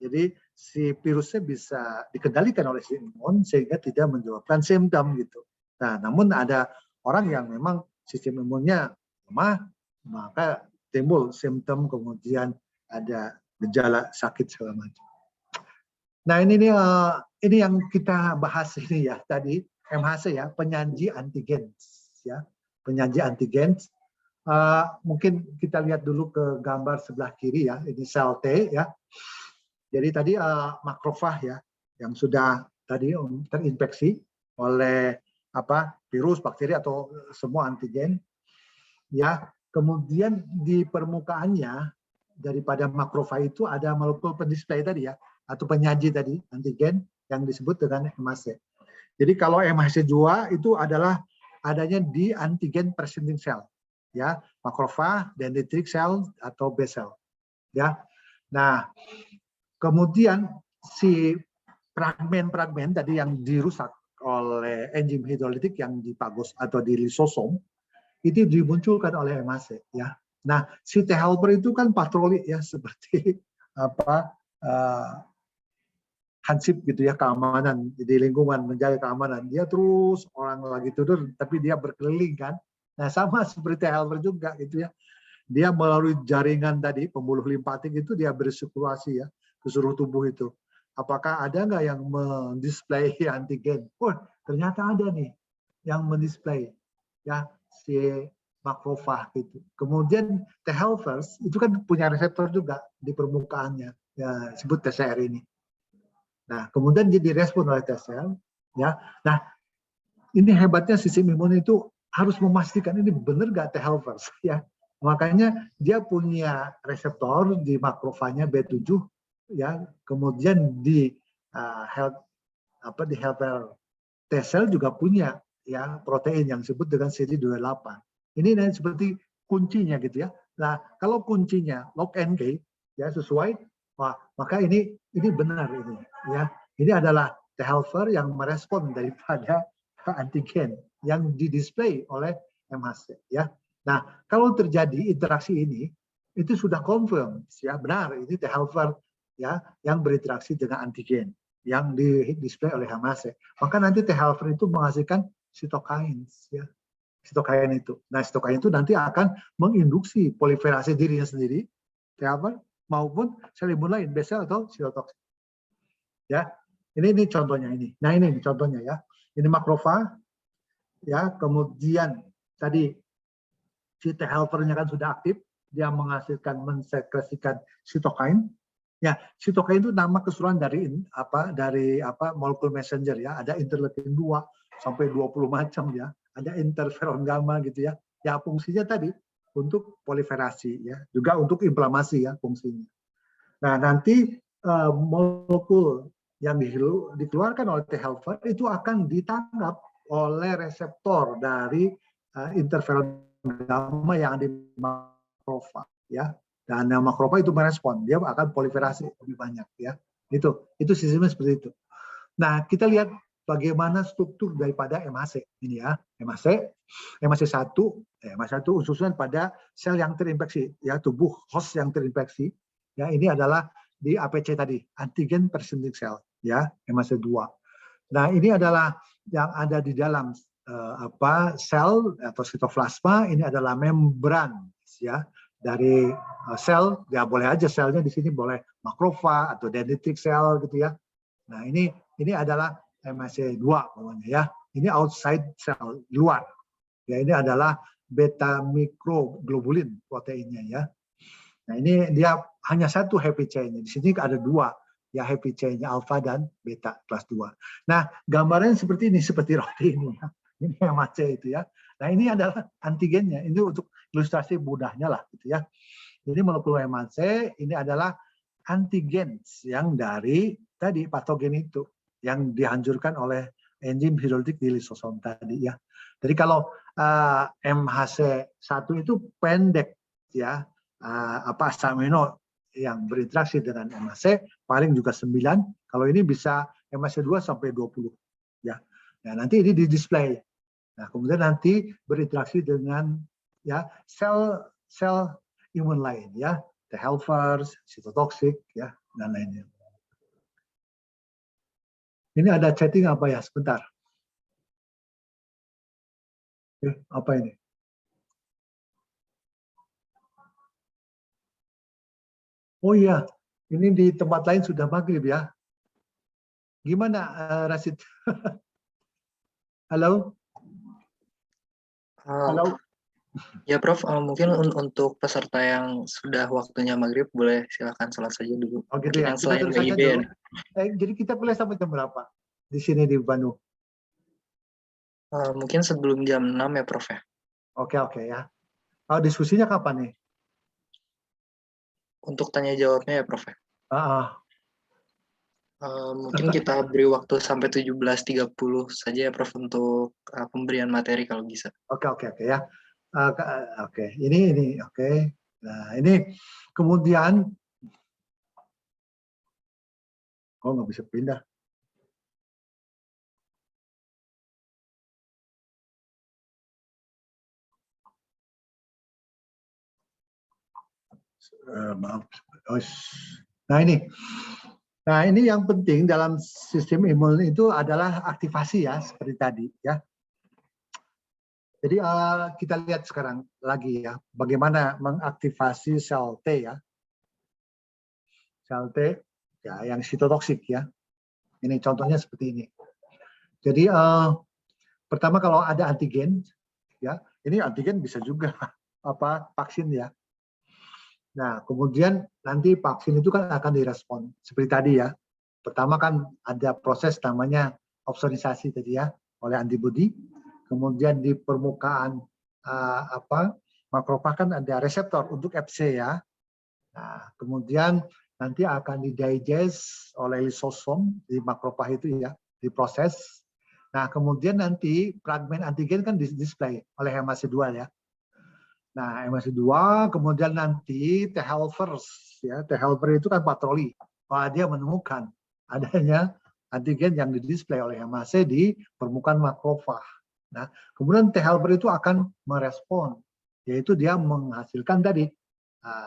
Jadi si virusnya bisa dikendalikan oleh sistem imun sehingga tidak menyebabkan simptom gitu. Nah, namun ada orang yang memang sistem imunnya lemah, maka timbul simptom, kemudian ada gejala sakit segala macam. Nah, ini yang kita bahas ini ya tadi, MHC ya, penyaji antigen ya, penyaji antigen. Mungkin kita lihat dulu ke gambar sebelah kiri ya, ini sel T ya. Jadi tadi makrofag ya, yang sudah tadi terinfeksi oleh virus, bakteri atau semua antigen ya. Kemudian di permukaannya daripada makrofag itu ada molekul pendisplay tadi ya, atau penyaji tadi antigen yang disebut dengan MHC. Jadi kalau MHC2 itu adalah adanya di antigen presenting cell ya, makrofag, dendritic cell atau B cell ya. Nah, kemudian si fragmen-fragmen tadi yang dirusak oleh enzim hidrolitik yang di phagus atau di lisosom itu dimunculkan oleh MHC ya. Nah, si T helper itu kan patroli ya, seperti hansip gitu ya, keamanan di lingkungan, menjaga keamanan. Dia terus orang lagi tidur tapi dia berkeliling kan. Nah, sama seperti T helper juga gitu ya. Dia melalui jaringan tadi pembuluh limpatik itu dia bersirkulasi ya ke seluruh tubuh itu. Apakah ada nggak yang mendisplay antigen? Oh, ternyata ada nih yang mendisplay ya si makrofag itu. Kemudian T helpers itu kan punya reseptor juga di permukaannya, ya disebut TCR ini. Nah, kemudian dia direspon oleh T sel, ya. Nah, ini hebatnya sistem imun itu harus memastikan ini benar nggak T helpers, ya. Makanya dia punya reseptor di makrofagnya B7, ya. Kemudian di helper T sel juga punya ya protein yang disebut dengan CD28. Ini seperti kuncinya gitu ya. Nah, kalau kuncinya lock and key ya sesuai, wah, maka ini benar ini ya. Ini adalah T helper yang merespon daripada antigen yang didisplay oleh MHC ya. Nah, kalau terjadi interaksi ini itu sudah confirm ya, benar ini T helper ya yang berinteraksi dengan antigen yang di-display oleh MHC. Maka nanti T helper itu menghasilkan sitokain ya. Sitokain itu. Nah, sitokain itu nanti akan menginduksi proliferasi dirinya sendiri T helper maupun sel imun lain, B sel atau sitotoksik. Ya. Ini contohnya ini. Nah, ini contohnya ya. Ini makrofag ya, kemudian tadi si T helpernya kan sudah aktif, dia menghasilkan mensekresikan sitokain. Ya, sitokain itu nama keseluruhan dari molekul messenger ya, ada interleukin 2 sampai 20 macam ya, ada interferon gamma gitu ya. Ya fungsinya tadi untuk proliferasi ya, juga untuk inflamasi ya fungsinya. Nah, nanti molekul yang dikeluarkan oleh T helper itu akan ditangkap oleh reseptor dari interferon gamma yang ada di makrofag ya. Dan makrofag itu merespon, dia akan proliferasi lebih banyak ya. Itu sistemnya seperti itu. Nah, kita lihat bagaimana struktur daripada MHC ini ya. MHC1 khususnya pada sel yang terinfeksi ya, tubuh host yang terinfeksi. Ya, ini adalah di APC tadi, antigen presenting cell ya, MHC2. Nah, ini adalah yang ada di dalam sel atau sitoplasma, ini adalah membran ya dari sel, ya boleh aja selnya di sini boleh makrofag atau dendritic cell gitu ya. Nah, ini adalah MHC2 namanya ya. Ini outside cell, luar. Ya, ini adalah beta mikroglobulin proteinnya ya. Nah, ini dia hanya satu happy chain-nya. Di sini ada 2 ya, happy chain-nya alfa dan beta kelas 2. Nah, gambarnya seperti ini, seperti roti ini ya. Ini MHC itu ya. Nah, ini adalah antigennya. Ini untuk ilustrasi mudahnya lah gitu ya. Jadi molekul MHC ini adalah antigen yang dari tadi patogen itu yang dihancurkan oleh enzim hidrolitik di lisosom tadi ya. Jadi kalau MHC1 itu pendek ya, asam amino yang berinteraksi dengan MHC paling juga 9. Kalau ini bisa MHC2 sampai 20 ya. Nah, nanti ini di display. Nah, kemudian nanti berinteraksi dengan ya sel imun lain ya, T helpers, sitotoksik ya, dan lainnya. Ini ada chatting apa ya? Sebentar. Apa ini? Oh iya, ini di tempat lain sudah maghrib ya. Gimana Rashid? Halo? Halo? Ya Prof, mungkin untuk peserta yang sudah waktunya maghrib boleh silakan sholat saja dulu. Oh gitu ya, Yang kita selain terus saja WIB. dulu. Jadi kita boleh sampai jam berapa di sini di Bandung? Mungkin sebelum jam 6 ya Prof ya. Oke ya. Oh, diskusinya kapan nih? Untuk tanya jawabnya ya Prof ya. Mungkin kita beri waktu sampai 17.30 saja ya Prof untuk pemberian materi kalau bisa. Oke ya. Oke, ini oke. Nah, ini kemudian nggak bisa pindah. Maaf. Nah, ini yang penting dalam sistem imun itu adalah aktivasi ya, seperti tadi ya. Jadi kita lihat sekarang lagi ya, bagaimana mengaktifasi sel T ya. Sel T ya yang sitotoksik ya. Ini contohnya seperti ini. Jadi pertama kalau ada antigen ya, ini antigen bisa juga vaksin ya. Nah, kemudian nanti vaksin itu kan akan direspon seperti tadi ya. Pertama kan ada proses namanya opsonisasi tadi ya oleh antibodi. Kemudian di permukaan makrofag kan ada reseptor untuk Fc ya. Nah, kemudian nanti akan didigest oleh lisosom di makrofag itu ya, diproses. Nah, kemudian nanti fragmen antigen kan display oleh MHC2 ya. Nah, MHC2 kemudian nanti T helpers ya, T helper itu kan patroli. Wah, dia menemukan adanya antigen yang didisplay oleh MHC di permukaan makrofag. Nah, kemudian T helper itu akan merespon, yaitu dia menghasilkan tadi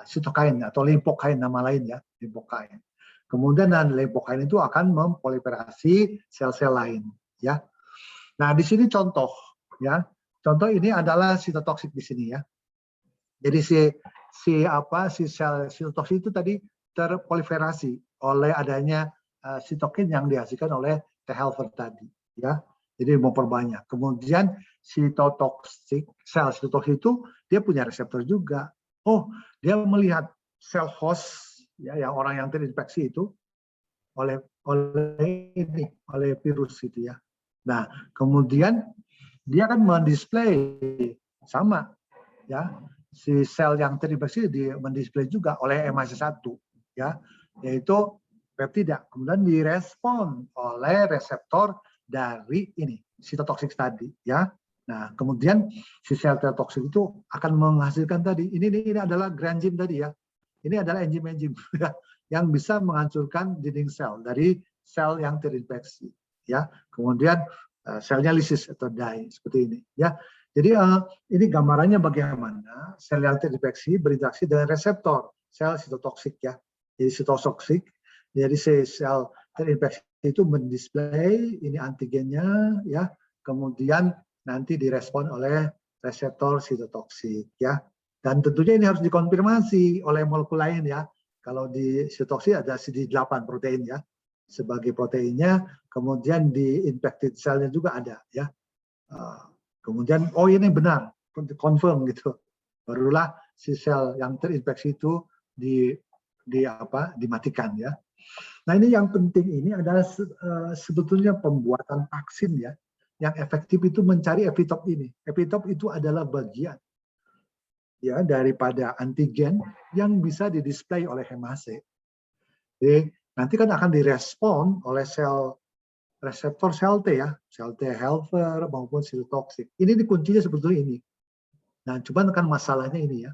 sitokain atau limfokain nama lain ya, limfokain. Kemudian limfokain itu akan memproliferasi sel-sel lain ya. Nah, di sini contoh ya. Contoh ini adalah sitotoksik di sini ya. Jadi si sel sitotoksik itu tadi terproliferasi oleh adanya sitokin yang dihasilkan oleh T helper tadi ya. Jadi memperbanyak. Kemudian sitotoksik, sel sitotoksik itu dia punya reseptor juga. Oh, dia melihat sel host ya, yang orang yang terinfeksi itu oleh virus itu ya. Nah, kemudian dia akan mendisplay sama ya, si sel yang terinfeksi mendisplay juga oleh MHC1 ya, yaitu peptida. Kemudian direspon oleh reseptor dari ini sitotoksik tadi ya. Nah, kemudian si sel toksik itu akan menghasilkan tadi ini adalah granzyme tadi ya. Ini adalah enzim-enzim yang bisa menghancurkan dinding sel dari sel yang terinfeksi ya. Kemudian selnya lysis atau die seperti ini ya. Jadi ini gambarannya bagaimana sel yang terinfeksi berinteraksi dengan reseptor sel sitotoksik ya. Jadi sitotoksik, jadi sel terinfeksi itu mendisplay ini antigennya ya. Kemudian nanti direspon oleh reseptor sitotoksik ya. Dan tentunya ini harus dikonfirmasi oleh molekul lain ya. Kalau di sitotoksik ada CD8 protein ya sebagai proteinnya, kemudian di infected cell-nya juga ada ya. Kemudian oh ini benar, confirm gitu. Barulah si sel yang terinfeksi itu dimatikan ya. Nah, ini yang penting ini adalah sebetulnya pembuatan vaksin ya. Yang efektif itu mencari epitop ini. Epitop itu adalah bagian ya daripada antigen yang bisa didisplay oleh MHC. Jadi nanti kan akan direspon oleh sel reseptor sel T ya, sel T helper maupun sitotoksik. Ini kuncinya sebetulnya ini. Nah, cuman kan masalahnya ini ya,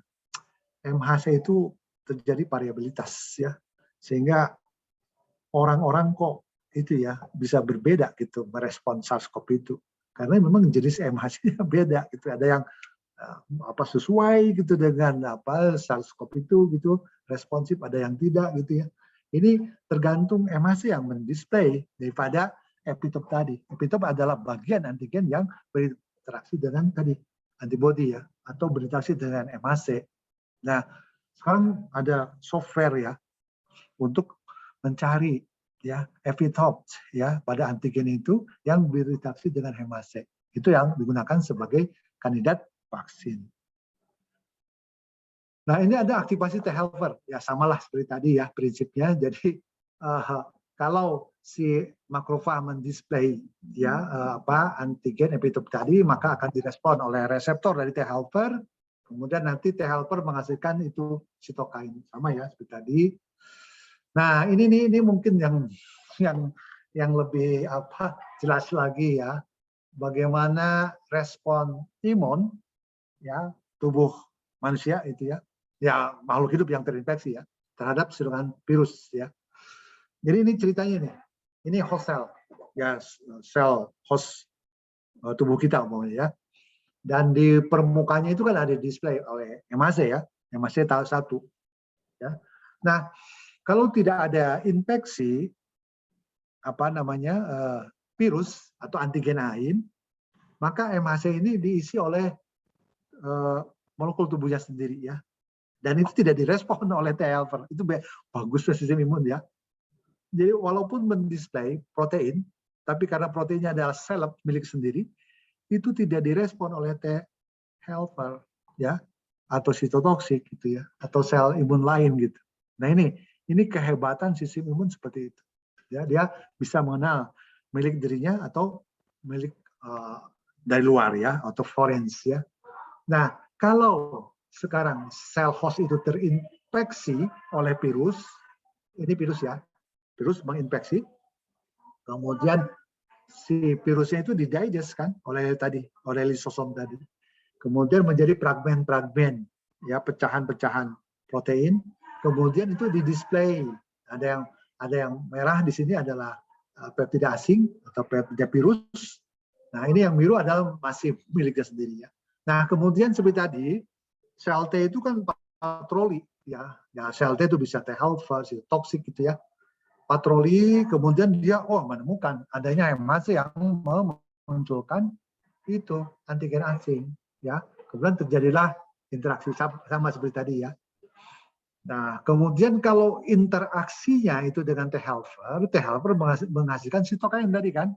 MHC itu terjadi variabilitas ya, sehingga orang-orang kok itu ya bisa berbeda gitu merespon SARS-CoV itu karena memang jenis MHC-nya beda gitu, ada yang sesuai gitu dengan SARS-CoV itu gitu responsif, ada yang tidak gitu ya. Ini tergantung MHC yang mendisplay daripada epitop tadi. Epitop adalah bagian antigen yang berinteraksi dengan tadi antibody ya atau berinteraksi dengan MHC. Nah, sekarang ada software ya untuk mencari ya epitop ya pada antigen itu yang berinteraksi dengan MHC. Itu yang digunakan sebagai kandidat vaksin. Nah, ini ada aktivasi T helper ya, samalah seperti tadi ya prinsipnya. Jadi kalau si makrofag mendisplay ya antigen epitop tadi, maka akan direspon oleh reseptor dari T helper. Kemudian nanti T helper menghasilkan itu sitokain sama ya seperti tadi. Nah, ini mungkin yang lebih jelas lagi ya, bagaimana respon imun ya tubuh manusia itu ya makhluk hidup yang terinfeksi ya terhadap serangan virus ya. Jadi ini ceritanya nih, ini host cell ya, sel host tubuh kita umpamanya ya. Dan di permukaannya itu kan ada display oleh MHC ya, MHC tahap 1 ya. Nah, kalau tidak ada infeksi virus atau antigen lain, maka MHC ini diisi oleh molekul tubuhnya sendiri ya. Dan itu tidak direspon oleh T helper. Itu bagus sistem imun ya. Jadi walaupun mendisplay protein, tapi karena proteinnya adalah sel milik sendiri, itu tidak direspon oleh T helper ya atau sitotoksik gitu ya, atau sel imun lain gitu. Nah, ini kehebatan sistem imun seperti itu. Ya, dia bisa mengenal milik dirinya atau milik dari luar ya, atau forens ya. Nah, kalau sekarang sel host itu terinfeksi oleh virus, ini virus ya, virus menginfeksi, kemudian si virusnya itu didigest kan oleh lisosom tadi, kemudian menjadi fragmen-fragmen ya, pecahan-pecahan protein, kemudian itu didisplay. Ada yang merah di sini adalah peptida asing atau peptida virus. Nah, ini yang biru adalah masih miliknya sendiri ya. Nah, kemudian seperti tadi, sel T itu kan patroli ya. Ya, sel T itu bisa T helper, toksik gitu ya. Patroli, kemudian dia menemukan adanya hemat yang memunculkan itu antigen asing ya. Kemudian terjadilah interaksi sama seperti tadi ya. Nah, kemudian kalau interaksinya itu dengan T helper menghasilkan sitokain tadi kan.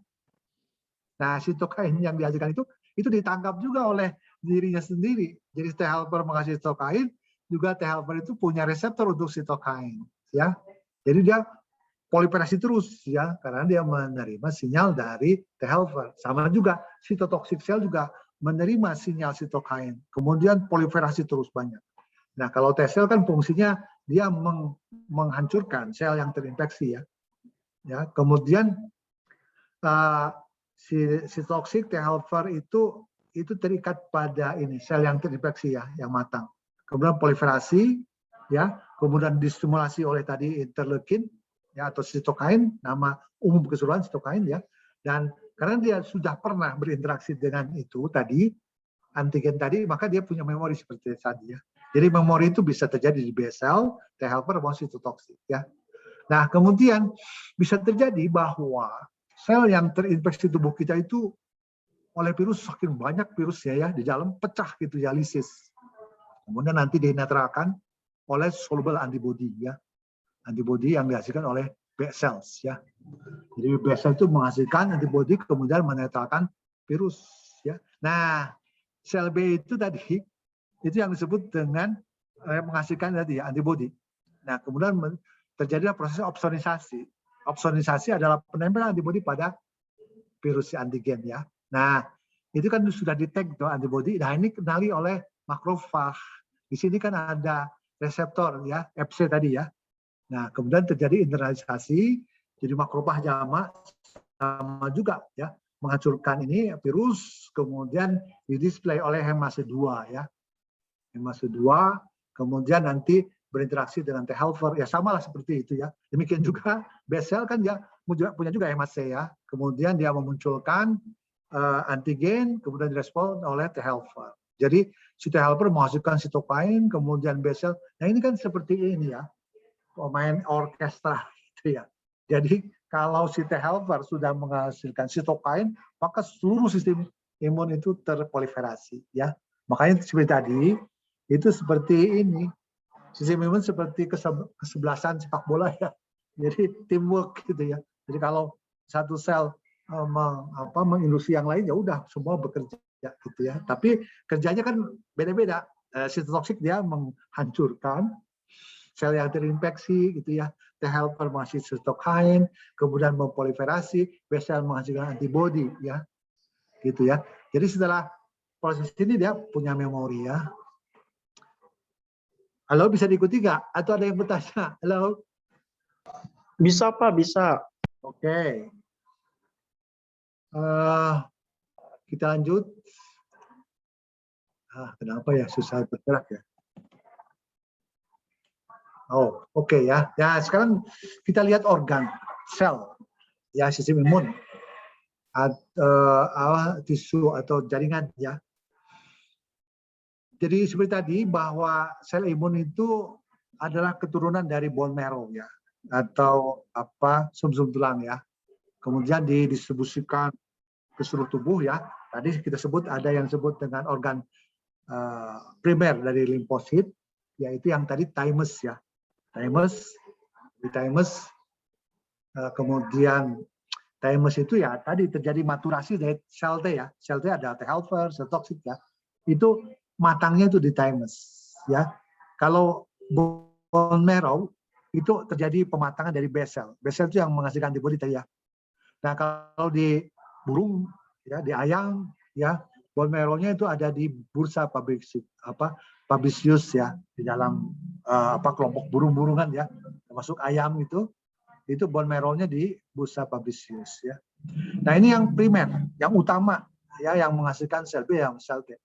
Nah, sitokain yang dihasilkan itu ditangkap juga oleh dirinya sendiri. Jadi T helper menghasilkan sitokain, juga T helper itu punya reseptor untuk sitokain ya. Jadi dia proliferasi terus ya, karena dia menerima sinyal dari T helper. Sama juga sitotoxic sel juga menerima sinyal sitokain, kemudian proliferasi terus banyak. Nah, kalau T sel kan fungsinya dia menghancurkan sel yang terinfeksi ya. Ya, kemudian si toxic T helper itu terikat pada ini sel yang terinfeksi ya, yang matang. Kemudian proliferasi ya, kemudian distimulasi oleh tadi interleukin ya, atau sitokain, nama umum keseluruhan sitokain ya. Dan karena dia sudah pernah berinteraksi dengan itu tadi, antigen tadi, maka dia punya memori seperti tadi ya. Jadi memori itu bisa terjadi di B cell, T helper maupun sitotoksik ya. Nah, kemudian bisa terjadi bahwa sel yang terinfeksi tubuh kita itu oleh virus, saking banyak virusnya ya di dalam, pecah gitu ya, lisis. Kemudian nanti dinetralkan oleh soluble antibody ya. Antibody yang dihasilkan oleh B cells ya. Jadi B cell itu menghasilkan antibody kemudian menetralkan virus ya. Nah, sel B itu tadi itu yang disebut dengan menghasilkan tadi ya, antibody. Nah, kemudian terjadilah proses opsonisasi. Opsonisasi adalah penempelan antibody pada virus antigen ya. Nah, itu kan sudah di-tag antibody. Nah, ini kenali oleh makrofag. Di sini kan ada reseptor ya, Fc tadi ya. Nah, kemudian terjadi internalisasi, jadi makrofag jamak sama juga ya, menghancurkan ini virus, kemudian didisplay oleh hemase 2 ya. Hemase 2, kemudian nanti berinteraksi dengan T helper, ya sama lah seperti itu ya. Demikian juga B cell kan dia punya juga hemase ya. Kemudian dia memunculkan antigen, kemudian direspon oleh T helper. Jadi si T helper menghasilkan sitokain, kemudian B cell. Nah, ini kan seperti ini ya, pemain orkestra gitu ya. Jadi kalau si T helper sudah menghasilkan sitokain, maka seluruh sistem imun itu terproliferasi ya. Makanya seperti tadi itu seperti ini. Sistem imun seperti kesebelasan sepak bola ya. Jadi teamwork gitu ya. Jadi kalau satu sel menginduksi yang lain, ya udah semua bekerja gitu ya. Tapi kerjanya kan beda-beda. Sitotoksik dia menghancurkan sel yang terinfeksi gitu ya. T helper menghasilkan sitokain, kemudian memproliferasi, B cell menghasilkan antibody ya. Gitu ya. Jadi setelah proses ini dia punya memori ya. Halo, bisa diikuti nggak? Atau ada yang bertanya? Halo? Bisa Pak, bisa. Oke. Kita lanjut. Kenapa ya susah bergerak ya? Oh, oke ya. Ya, sekarang kita lihat organ, sel, ya, sistem imun, tisu atau jaringan ya. Jadi seperti tadi bahwa sel imun itu adalah keturunan dari bone marrow ya, atau sum-sum tulang ya. Kemudian didistribusikan ke seluruh tubuh ya. Tadi kita sebut ada yang disebut dengan organ primer dari limfosit, yaitu yang tadi thymus ya. Thymus, kemudian thymus itu ya tadi terjadi maturasi dari sel T ya. Sel T ada T helper, sel toksik ya. Itu matangnya itu di thymus ya. Kalau bone marrow itu terjadi pematangan dari base cell. Base cell itu yang menghasilkan antibodi tadi ya. Nah, kalau di burung, ya, di ayam, ya, bone marrow-nya itu ada di bursa Fabricius ya, di dalam kelompok burung-burungan ya, termasuk ayam itu bone marrow-nya di bursa Fabricius ya. Nah, ini yang primer, yang utama ya, yang menghasilkan sel B yang sel T.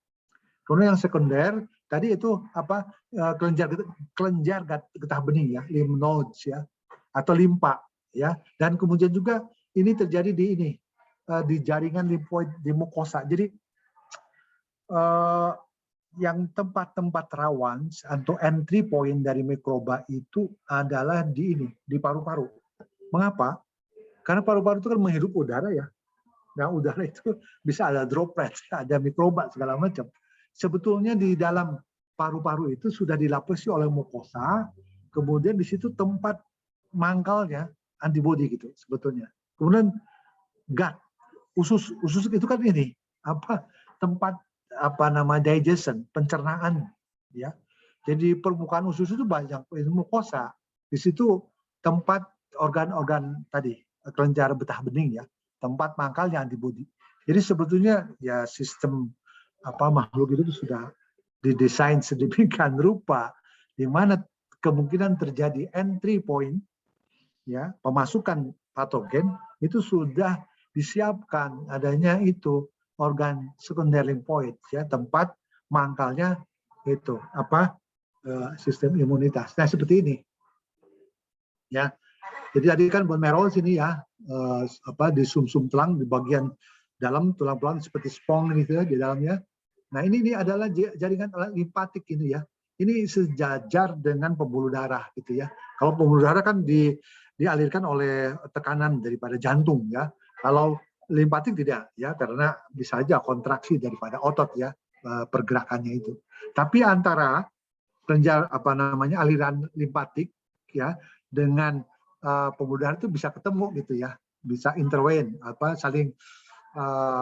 Kemudian yang sekunder tadi itu kelenjar getah bening ya, lymph nodes ya, atau limpa ya. Dan kemudian juga ini terjadi di jaringan limfoid di mukosa. Jadi yang tempat-tempat rawan atau entry point dari mikroba itu adalah di paru-paru. Mengapa? Karena paru-paru itu kan menghirup udara ya. Nah, udara itu bisa ada droplet, ada mikroba segala macam. Sebetulnya di dalam paru-paru itu sudah dilapisi oleh mukosa, kemudian di situ tempat mangkalnya antibodi gitu sebetulnya. Kemudian gut, usus itu kan tempat digestion, pencernaan ya. Jadi permukaan usus itu banyak mukosa. Di situ tempat organ-organ tadi, kelenjar getah bening ya, tempat mangkalnya antibodi. Jadi sebetulnya ya sistem makhluk itu sudah didesain sedemikian rupa di mana kemungkinan terjadi entry point ya, pemasukan patogen itu sudah disiapkan adanya itu organ sekunder limfoid ya, tempat mangkalnya itu sistem imunitas. Nah, seperti ini ya. Jadi tadi kan bone marrow sini ya, di sumsum tulang di bagian dalam tulang belulang seperti spong gitu ya di dalamnya. Nah, ini adalah jaringan limpatik ini ya. Ini sejajar dengan pembuluh darah gitu ya. Kalau pembuluh darah kan dialirkan oleh tekanan daripada jantung ya. Kalau limpatik tidak ya, karena bisa aja kontraksi daripada otot ya, pergerakannya itu. Tapi antara kelenjar aliran limpatik ya dengan pembuluh darah itu bisa ketemu gitu ya, bisa intervene saling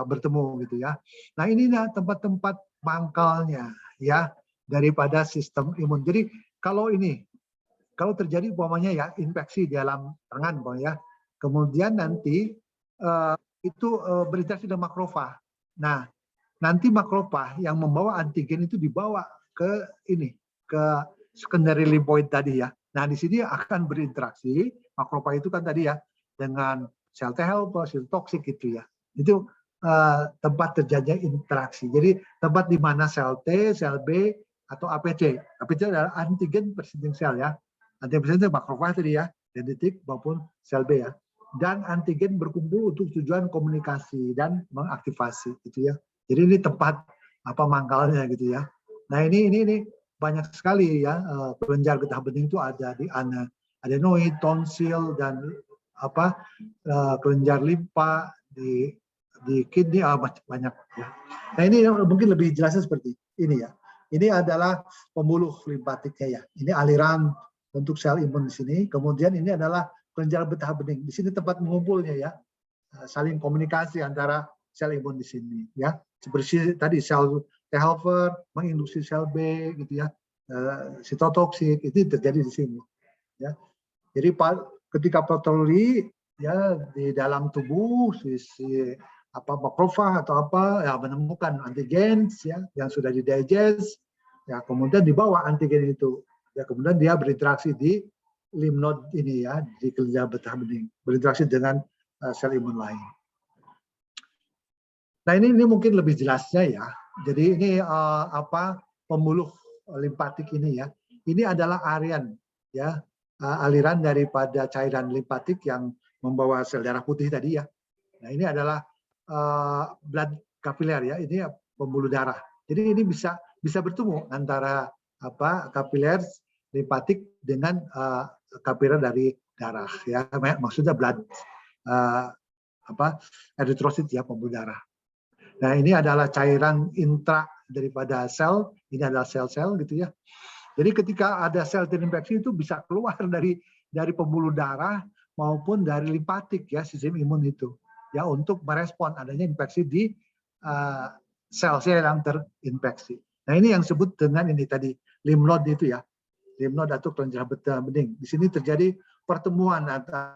bertemu gitu ya. Nah, ini tempat-tempat mangkalnya ya daripada sistem imun. Jadi kalau terjadi umpamanya ya infeksi di dalam tangan ya, kemudian nanti itu berinteraksi dengan makrofag. Nah, nanti makrofag yang membawa antigen itu dibawa ke secondary lymphoid tadi ya. Nah, di sini akan berinteraksi makrofag itu kan tadi ya dengan sel T helper, sel toksik gitu ya. Itu tempat terjadinya interaksi. Jadi tempat di mana sel T, sel B, atau APC. APC adalah antigen presenting cell ya. Antigen presenting makrofag tadi ya, dendritik maupun sel B ya. Dan antigen berkumpul untuk tujuan komunikasi dan mengaktifasi gitu ya. Jadi ini tempat mangkalnya gitu ya. Nah, ini banyak sekali ya, kelenjar getah bening itu ada di adenoid, tonsil, dan kelenjar limpa di kidney, banyak ya. Nah, ini mungkin lebih jelasnya seperti ini ya. Ini adalah pembuluh limpatiknya ya. Ini aliran untuk sel imun di sini. Kemudian ini adalah kelenjar getah bening. Di sini tempat mengumpulnya ya. Saling komunikasi antara sel imun di sini ya. Seperti tadi sel T helper menginduksi sel B gitu ya. Sitotoksik itu terjadi di sini ya. Jadi ketika patologi ya di dalam tubuh sisi makrofag atau ya menemukan antigen ya yang sudah didigest ya, kemudian dibawa antigen itu ya, kemudian dia berinteraksi di lymph node ini ya, di kelenjar getah bening, berinteraksi dengan sel imun lain. Nah, ini mungkin lebih jelasnya ya. Jadi ini pembuluh limpatik ini ya. Ini adalah arian ya, aliran daripada cairan limpatik yang membawa sel darah putih tadi ya. Nah, ini adalah blood kapiler ya, ini pembuluh darah. Jadi ini bisa bertemu antara kapiler limpatik dengan kapiler dari darah ya. Maksudnya blood eritrosit ya, pembuluh darah. Nah, ini adalah cairan intra daripada sel, ini adalah sel-sel gitu ya. Jadi ketika ada sel terinfeksi itu bisa keluar dari pembuluh darah maupun dari limpatik ya, sistem imun itu ya, untuk merespon adanya infeksi di sel-sel yang terinfeksi. Nah, ini yang disebut dengan ini tadi lymph node itu ya. limnod atau kelenjar bening. Di sini terjadi pertemuan antara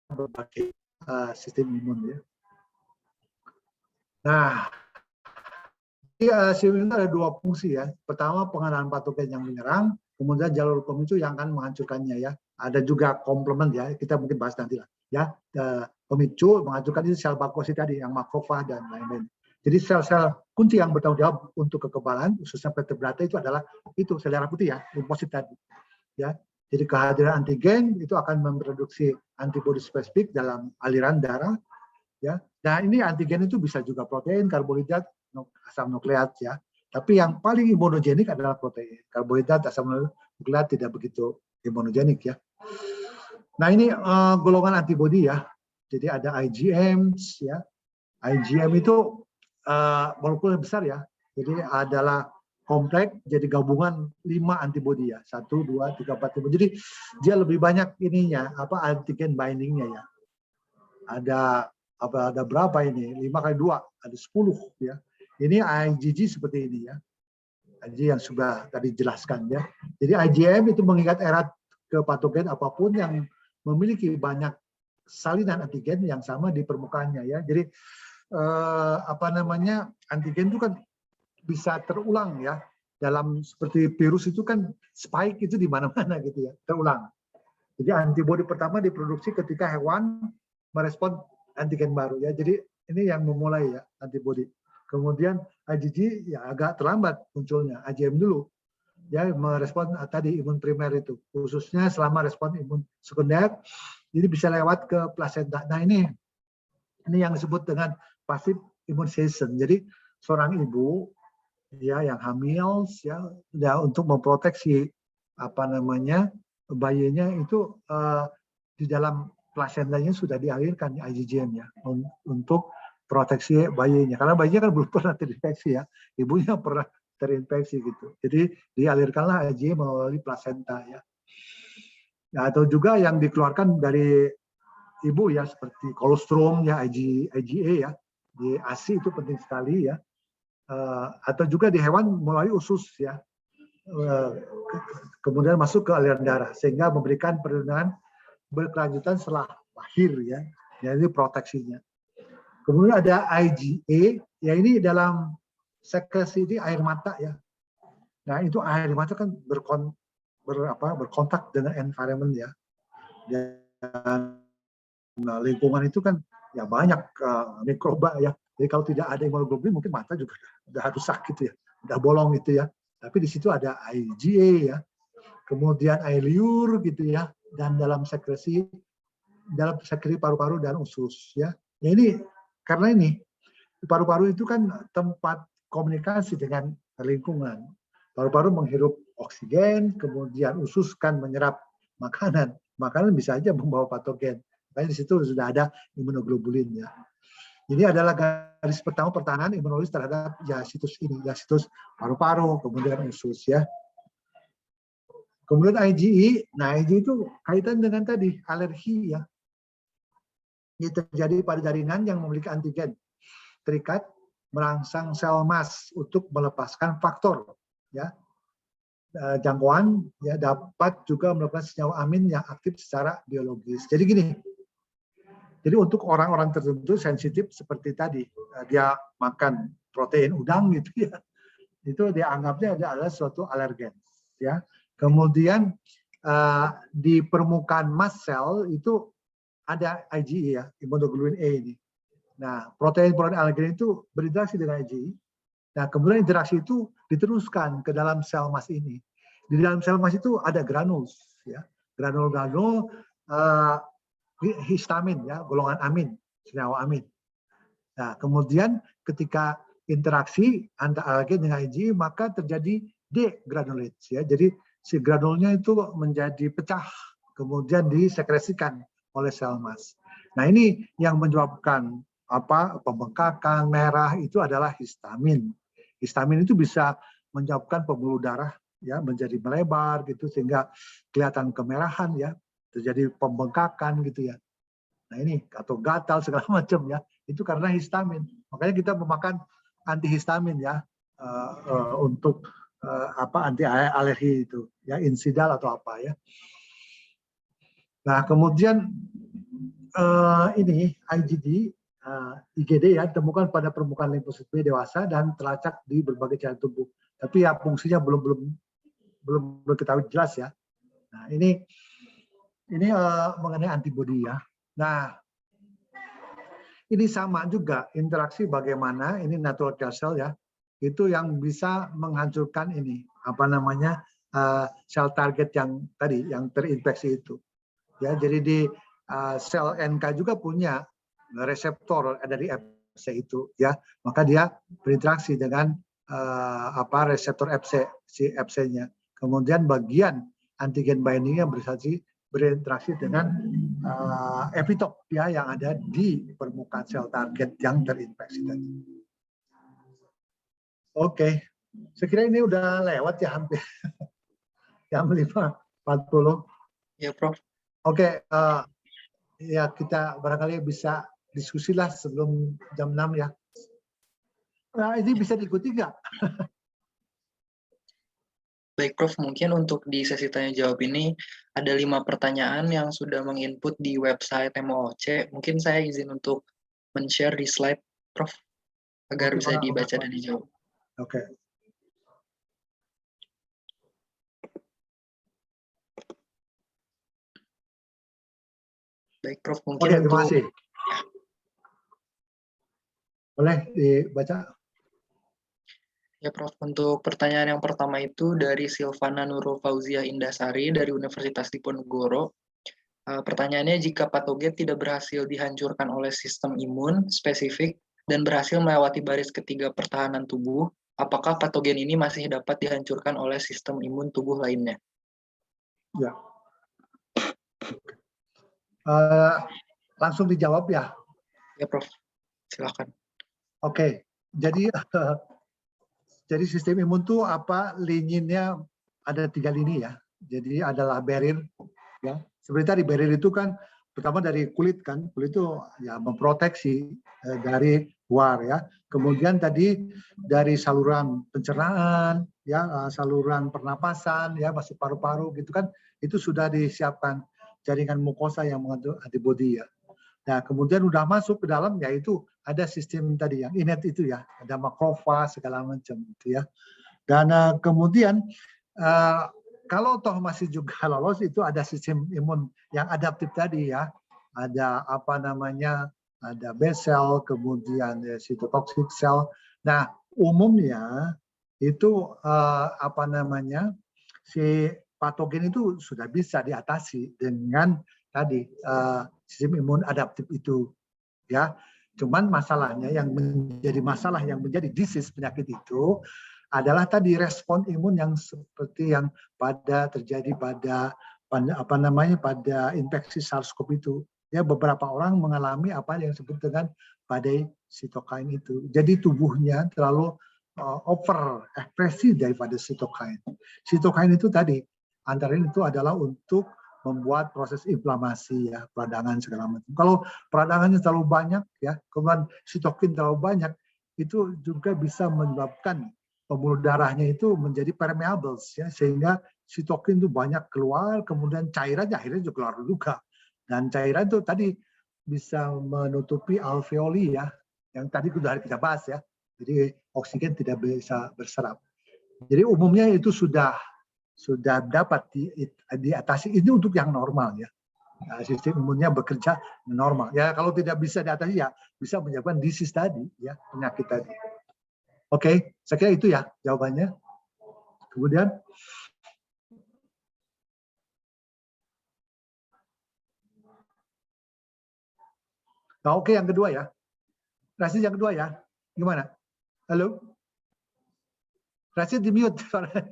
berbagai sistem imun ya. Nah, sistem imun ada dua fungsi ya. Pertama pengenalan patogen yang menyerang, kemudian jalur pemicu yang akan menghancurkannya ya. Ada juga komplement ya, kita mungkin bahas nanti lah ya. Pemicu menghancurkan itu sel bakosit tadi yang makrofag dan lain-lain. Jadi sel-sel kunci yang bertanggung jawab untuk kekebalan khususnya vertebrata itu adalah itu sel darah putih ya, limfosit tadi ya. Jadi kehadiran antigen itu akan memproduksi antibodi spesifik dalam aliran darah ya. Nah, ini antigen itu bisa juga protein, karbohidrat, asam nukleat ya. Tapi yang paling imunogenik adalah protein. Karbohidrat, asam nukleat tidak begitu imunogenik ya. Nah, ini golongan antibodi ya. Jadi ada IgM ya. IgM itu molekul besar ya. Jadi adalah kompleks, jadi gabungan 5 antibodi ya. 1, 2, 3, 4, 5. Jadi dia lebih banyak ininya, antigen bindingnya ya. Ada berapa ini? 5 kali 2, ada 10 ya. Ini IgG seperti ini ya. IgG yang sudah tadi jelaskan ya. Jadi IgM itu mengikat erat ke patogen apapun yang memiliki banyak salinan antigen yang sama di permukaannya ya. Jadi antigen itu kan bisa terulang ya. Dalam seperti virus itu kan spike itu di mana-mana gitu ya, terulang. Jadi antibodi pertama diproduksi ketika hewan merespon antigen baru ya. Jadi ini yang memulai ya antibodi. Kemudian IgG ya agak terlambat munculnya, IgM dulu. Ya merespon tadi imun primer itu, khususnya selama respon imun sekunder, jadi bisa lewat ke plasenta. Nah ini yang disebut dengan passive immunization. Jadi seorang ibu ya yang hamil ya untuk memproteksi bayinya itu di dalam plasentanya sudah dialirkan IgG ya untuk proteksi bayinya. Karena bayinya kan belum pernah terinfeksi ya, ibunya pernah terinfeksi gitu. Jadi dialirkanlah IgG melalui plasenta ya. Ya, atau juga yang dikeluarkan dari ibu ya seperti kolostrum ya, IgA ya. Di ASI itu penting sekali ya. Atau juga di hewan melalui usus ya. Kemudian masuk ke aliran darah sehingga memberikan perlindungan berkelanjutan setelah lahir ya. Jadi proteksinya. Kemudian ada IgA ya, ini dalam sekresi ini air mata ya. Nah itu air mata kan berkontak dengan environment ya. Dan lingkungan itu kan ya banyak mikroba ya. Jadi kalau tidak ada imunoglobulin mungkin mata juga udah rusak gitu ya, udah bolong gitu ya. Tapi di situ ada IgA ya. Kemudian air liur gitu ya. Dan dalam sekresi paru-paru dan usus ya. Ya ini karena ini paru-paru itu kan tempat komunikasi dengan lingkungan. Paru-paru menghirup oksigen, kemudian usus kan menyerap makanan. Makanan bisa aja membawa patogen. Makanya di situ sudah ada imunoglobulin ya. Ini adalah garis pertama pertahanan imunologis terhadap ya situs ini, ya situs paru-paru, kemudian usus ya. Kemudian IgE, nah IgE itu kaitan dengan tadi alergi ya. Ini terjadi pada jaringan yang memiliki antigen terikat merangsang sel mas untuk melepaskan faktor ya. Jangkauan ya dapat juga melakukan senyawa amin yang aktif secara biologis. Jadi gini. Jadi untuk orang-orang tertentu sensitif seperti tadi dia makan protein udang gitu ya. Itu dianggapnya adalah suatu alergen ya. Kemudian di permukaan mast cell itu ada IgE ya, imunoglobulin A ini. Nah, protein alergen itu berinteraksi dengan IgE. Nah, kemudian interaksi itu diteruskan ke dalam sel mast ini. Di dalam sel mast itu ada granul ya. Granul-granul histamin ya, golongan amin, senyawa amin. Nah, kemudian ketika interaksi antara alergen dengan IgE maka terjadi degranulase ya. Jadi si granulnya itu menjadi pecah kemudian disekresikan oleh sel mast. Nah, ini yang menyebabkan pembengkakan merah itu adalah histamin. Histamin itu bisa menyebabkan pembuluh darah ya menjadi melebar gitu sehingga kelihatan kemerahan ya, terjadi pembengkakan gitu ya. Nah, ini atau gatal segala macam ya, itu karena histamin. Makanya kita memakan antihistamin ya untuk anti alergi itu, ya Insidal atau apa ya. Nah, kemudian ini IgD, IgD ya ditemukan pada permukaan limfosit B dewasa dan terlacak di berbagai cairan tubuh. Tapi ya fungsinya belum diketahui jelas ya. Nah, ini mengenai antibodi ya. Nah, ini sama juga interaksi bagaimana ini natural killer cell ya, itu yang bisa menghancurkan ini sel target yang tadi yang terinfeksi itu. Ya, jadi di sel NK juga punya reseptor dari FC itu ya, maka dia berinteraksi dengan reseptor FC si FC-nya. Kemudian bagian antigen binding yang berinteraksi dengan epitop ya yang ada di permukaan sel target yang terinfeksi tadi. Oke, saya kira ini udah lewat ya hampir jam 5.40. Ya, Prof. Oke, ya kita barangkali bisa diskusilah sebelum jam 6 ya. Nah, ini bisa diikuti nggak? Baik, Prof. Mungkin untuk di sesi tanya jawab ini ada 5 pertanyaan yang sudah menginput di website MOOC. Mungkin saya izin untuk men-share di slide, Prof. Agar bisa dibaca dan dijawab. Oke. Baik, Prof. Mungkin Oke, terima untuk kasih. Boleh dibaca? Ya, Prof. Untuk pertanyaan yang pertama itu dari Silvana Nurul Fauzia Indasari dari Universitas Diponegoro. Pertanyaannya, jika patogen tidak berhasil dihancurkan oleh sistem imun spesifik dan berhasil melewati baris ketiga pertahanan tubuh, apakah patogen ini masih dapat dihancurkan oleh sistem imun tubuh lainnya? Ya. Langsung dijawab ya. Ya, Prof. Silakan. Oke. Jadi sistem imun tuh lininnya ada 3 lini ya. Jadi adalah barrier ya. Seperti tadi barrier itu kan pertama dari kulit kan. Kulit itu ya memproteksi dari luar ya. Kemudian tadi dari saluran pencernaan ya, saluran pernapasan ya, masuk paru-paru gitu kan, itu sudah disiapkan jaringan mukosa yang mengandung antibodi ya. Nah, kemudian udah masuk ke dalam, yaitu ada sistem tadi yang innate itu ya, ada makrofag segala macam itu ya. Dan kemudian kalau toh masih juga lolos, itu ada sistem imun yang adaptif tadi ya, ada ada B cell, kemudian cytotoxic cell. Nah, umumnya itu si patogen itu sudah bisa diatasi dengan tadi sistem imun adaptif itu ya. Cuman masalahnya yang menjadi disease penyakit itu adalah tadi respon imun yang seperti yang terjadi pada infeksi SARS-CoV itu. Ya, beberapa orang mengalami apa yang disebut dengan badai sitokain itu. Jadi tubuhnya terlalu over ekspresi daripada sitokain. Sitokain itu tadi antara itu adalah untuk membuat proses inflamasi ya, peradangan segala macam. Kalau peradangannya terlalu banyak ya, kemudian sitokin terlalu banyak, itu juga bisa menyebabkan pembuluh darahnya itu menjadi permeable ya, sehingga sitokin itu banyak keluar, kemudian cairannya akhirnya juga keluar juga. Dan cairan itu tadi bisa menutupi alveoli ya, yang tadi sudah kita bahas ya. Jadi oksigen tidak bisa berserap. Jadi umumnya itu sudah dapat diatasi. Ini untuk yang normal ya. Nah, sistem imunnya bekerja normal. Ya, kalau tidak bisa diatasi ya bisa menyebabkan disease tadi ya, penyakit tadi. Oke, saya kira itu ya jawabannya. Kemudian nah, oke, yang kedua ya. Rashid yang kedua ya. Gimana? Halo? Rashid di mute suaranya.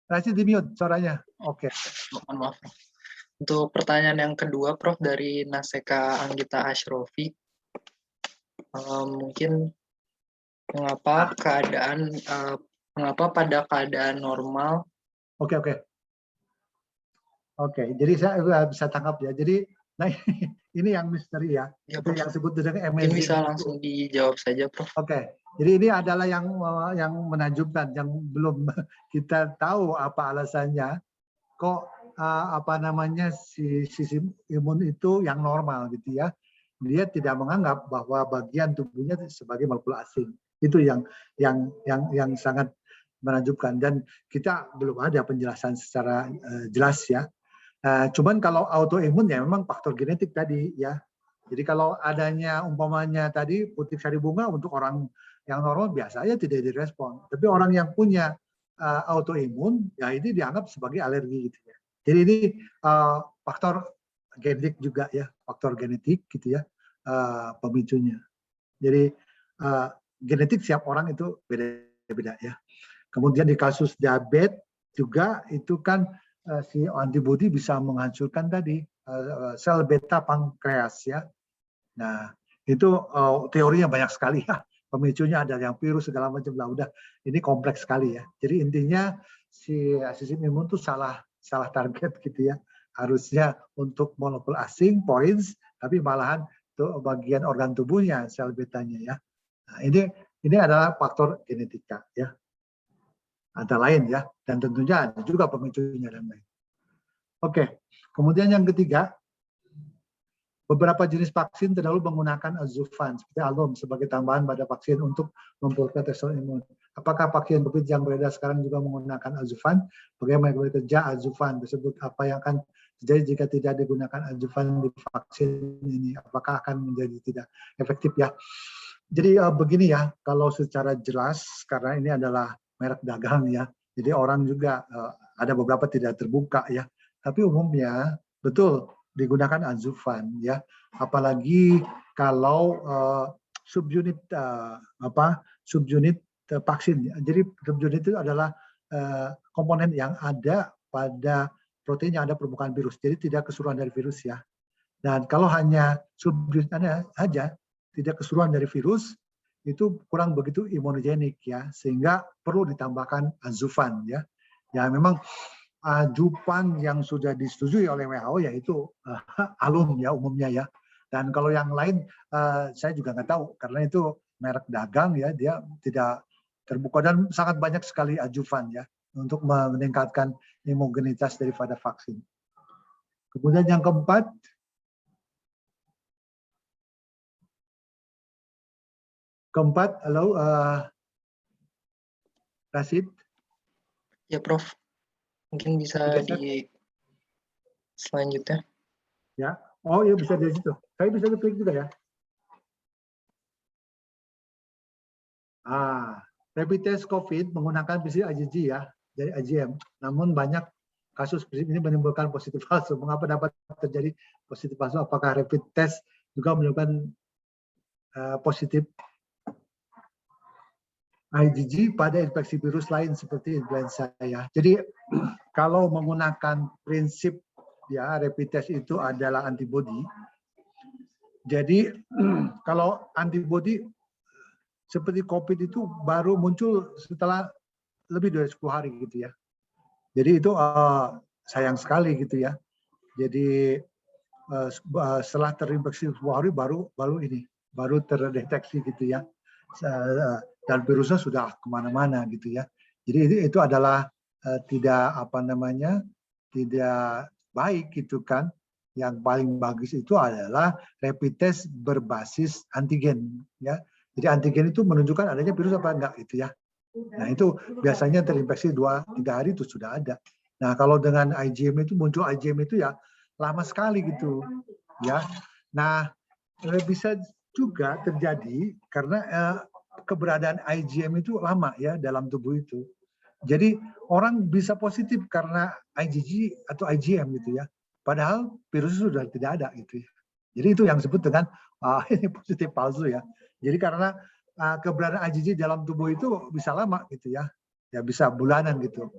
Rashid di mute suaranya. Oke. Mohon maaf. Untuk pertanyaan yang kedua, Prof, dari Naseka Anggita Ashrofi. Mungkin mengapa pada keadaan normal. Oke, jadi saya bisa tangkap ya. Jadi nah ini yang misteri ya. Ya, Itu Prof. yang disebut dengan Mungkin amazing. bisa langsung dijawab saja, Prof. Oke, jadi ini adalah yang menakjubkan, yang belum kita tahu apa alasannya. Kok apa namanya si sistem imun itu yang normal gitu ya. Dia tidak menganggap bahwa bagian tubuhnya sebagai molekul asing. Itu yang sangat menakjubkan dan kita belum ada penjelasan secara jelas ya. Cuman kalau autoimun ya memang faktor genetik tadi ya. Jadi kalau adanya umpamanya tadi putih sari bunga untuk orang yang normal biasa aja tidak direspon. Tapi orang yang punya autoimun ya ini dianggap sebagai alergi gitu ya. Jadi ini faktor genetik juga ya, faktor genetik gitu ya pemicunya. Jadi genetik setiap orang itu beda-beda ya. Kemudian di kasus diabetes juga itu kan si antibodi bisa menghancurkan tadi sel beta pankreas ya. Nah, itu teorinya banyak sekali ya. Pemicunya ada yang virus segala macam lah. Udah ini kompleks sekali ya. Jadi intinya si sistem imun itu salah target gitu ya. Harusnya untuk molekul asing, points, tapi malahan tuh bagian organ tubuhnya sel betanya ya. Nah, ini adalah faktor genetika ya. Antara lain ya. Dan tentunya ada juga pemicunya dan lain. Oke. Kemudian yang ketiga, beberapa jenis vaksin terdahulu menggunakan azufan seperti alum sebagai tambahan pada vaksin untuk memperkuat respon imun. Apakah vaksin COVID yang beredar sekarang juga menggunakan azufan? Bagaimana kerja azufan tersebut? Apa yang akan terjadi jika tidak digunakan azufan di vaksin ini? Apakah akan menjadi tidak efektif ya? Jadi begini ya, kalau secara jelas karena ini adalah merek dagang ya, jadi orang juga ada beberapa tidak terbuka ya. Tapi umumnya betul digunakan azufan ya, apalagi kalau subunit vaksin. Jadi subunit itu adalah komponen yang ada pada protein yang ada permukaan virus, jadi tidak keseluruhan dari virus ya. Dan kalau hanya subunit aja tidak keseluruhan dari virus, itu kurang begitu imunogenik ya, sehingga perlu ditambahkan azufan ya. Ya memang azupan yang sudah disetujui oleh WHO yaitu alum ya umumnya ya. Dan kalau yang lain saya juga nggak tahu karena itu merek dagang ya, dia tidak terbuka dan sangat banyak sekali azupan ya untuk meningkatkan imugenitas daripada vaksin. Kemudian yang keempat, halo Rashid. Ya, Prof. Mungkin bisa di selanjutnya. Ya, oh iya bisa dari situ. Saya bisa klik juga ya. Rapid test COVID menggunakan PCR IgG ya, dari IgM. Namun banyak kasus ini menimbulkan positif palsu. Mengapa dapat terjadi positif palsu? Apakah rapid test juga menimbulkan positif IgG pada infeksi virus lain seperti influenza ya. Jadi kalau menggunakan prinsip ya rapid test itu adalah antibody. Jadi kalau antibody seperti COVID itu baru muncul setelah lebih dari 10 hari gitu ya. Jadi itu sayang sekali gitu ya. Jadi setelah terinfeksi 10 hari baru terdeteksi gitu ya. Dan virusnya sudah kemana-mana gitu ya. Jadi itu adalah tidak baik gitu kan. Yang paling bagus itu adalah rapid test berbasis antigen ya. Jadi antigen itu menunjukkan adanya virus apa enggak gitu ya. Nah itu biasanya terinfeksi 2-3 hari itu sudah ada. Nah kalau dengan IgM itu muncul IgM itu ya lama sekali gitu ya. Nah bisa juga terjadi karena keberadaan IgM itu lama ya dalam tubuh itu. Jadi orang bisa positif karena IgG atau IgM gitu ya. Padahal virus sudah tidak ada gitu ya. Jadi itu yang disebut dengan ini positif palsu ya. Jadi karena keberadaan IgG dalam tubuh itu bisa lama gitu ya. Ya bisa bulanan gitu.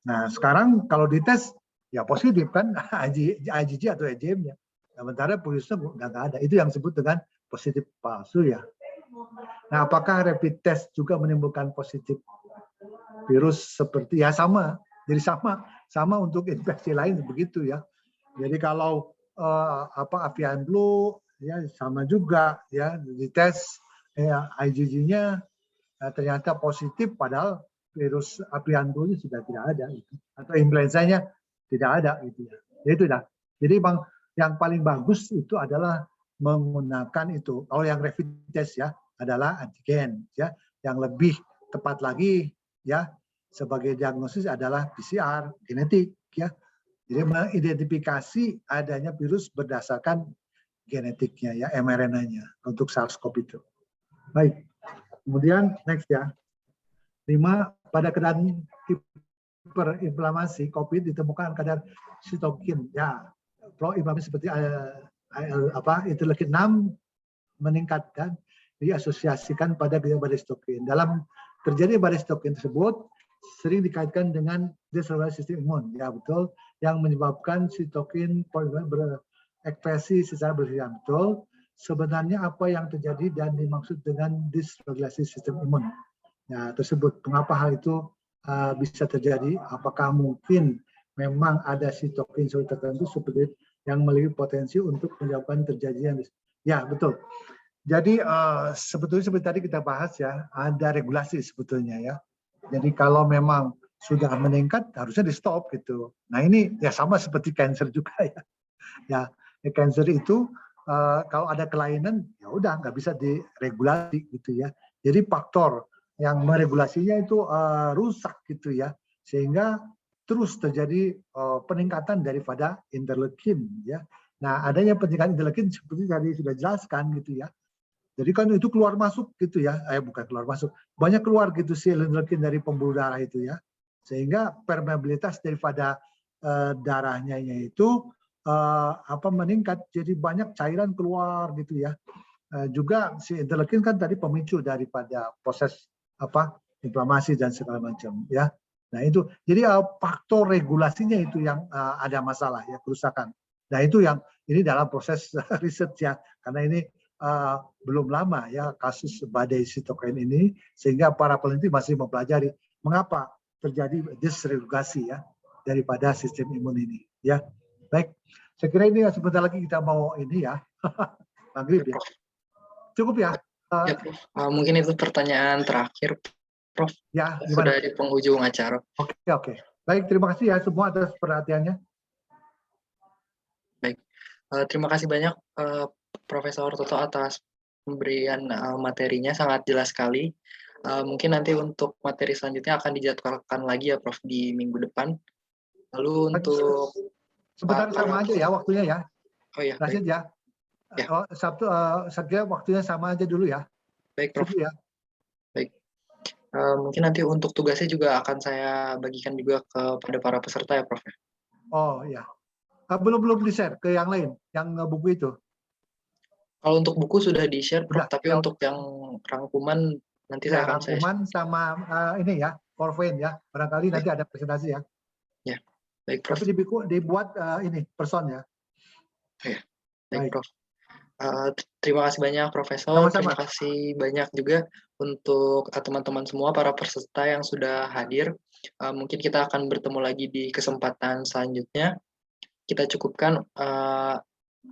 Nah sekarang kalau dites ya positif kan IgG atau IgM-nya. Sementara virusnya nggak ada. Itu yang disebut dengan positif palsu ya. Nah, apakah rapid test juga menimbulkan positif virus seperti ya sama. Jadi sama untuk infeksi lain begitu ya. Jadi kalau avian flu ya sama juga ya, dites IgG-nya ternyata positif padahal virus avian flu sudah tidak ada gitu. Atau influenzanya tidak ada gitu ya. Itu dah. Jadi Bang, yang paling bagus itu adalah menggunakan itu. Kalau yang rapid test ya adalah antigen ya. Yang lebih tepat lagi ya sebagai diagnosis adalah PCR genetik ya. Jadi mengidentifikasi adanya virus berdasarkan genetiknya ya, mRNA-nya untuk SARS-CoV itu. Baik. Kemudian next ya. 5, pada keadaan hiperinflamasi COVID ditemukan kadar sitokin ya. Pro-inflamasi seperti interleukin 6 meningkatkan diasosiasikan pada gejala badai sitokin. Dalam terjadi badai sitokin tersebut sering dikaitkan dengan dysregulasi sistem imun, ya betul, yang menyebabkan sitokin berekspresi secara berlebihan. Betul. Sebenarnya apa yang terjadi dan dimaksud dengan dysregulasi sistem imun ya, tersebut? Mengapa hal itu bisa terjadi? Apakah mungkin memang ada sitokin tertentu seperti yang memiliki potensi untuk menyebabkan terjadinya? Ya betul. Jadi sebetulnya seperti tadi kita bahas ya, ada regulasi sebetulnya ya. Jadi kalau memang sudah meningkat harusnya di stop gitu. Nah ini ya sama seperti cancer juga ya. Ya cancer itu kalau ada kelainan ya udah nggak bisa diregulasi gitu ya. Jadi faktor yang meregulasinya itu rusak gitu ya, sehingga terus terjadi peningkatan daripada interleukin ya. Nah adanya peningkatan interleukin seperti tadi sudah jelaskan gitu ya. Jadi kan itu keluar masuk gitu ya, bukan keluar masuk, banyak keluar gitu si interleukin dari pembuluh darah itu ya, sehingga permeabilitas daripada darahnya itu meningkat, jadi banyak cairan keluar gitu ya. Juga si interleukin kan tadi pemicu daripada proses inflamasi dan segala macam ya. Nah itu jadi faktor regulasinya itu yang ada masalah ya, kerusakan. Nah itu yang ini dalam proses riset ya, karena ini belum lama ya kasus badai sitokin ini, sehingga para peneliti masih mempelajari mengapa terjadi dysregulasi ya daripada sistem imun ini ya. Baik, saya kira ini sebentar lagi kita mau ini ya maghrib ya. Cukup ya. Ya, Prof. Mungkin itu pertanyaan terakhir, Prof. Ya, sudah di penghujung acara. Oke. Baik, terima kasih ya semua atas perhatiannya. Baik, terima kasih banyak Profesor Toto atas pemberian materinya, sangat jelas sekali. Mungkin nanti untuk materi selanjutnya akan dijadwalkan lagi ya Prof di minggu depan. Lalu untuk sebentar sama aja ya waktunya ya. Oh ya. Rashid ya. Sabtu saya kira waktunya sama aja dulu ya. Baik Prof. Ya. Baik. Mungkin nanti untuk tugasnya juga akan saya bagikan juga kepada para peserta ya Prof. Oh ya. Belum di-share ke yang lain, yang buku itu. Kalau untuk buku sudah di-share, Prof, tapi ya, untuk yang rangkuman nanti ya, saya akan rangkuman sama ini ya, PowerPoint ya. Barangkali nanti ada presentasi ya. Ya, baik Prof. Tapi dibuat ini person ya. Ya, baik Prof. Terima kasih banyak Profesor. Sama-sama. Terima kasih banyak juga untuk teman-teman semua para peserta yang sudah hadir. Mungkin kita akan bertemu lagi di kesempatan selanjutnya. Kita cukupkan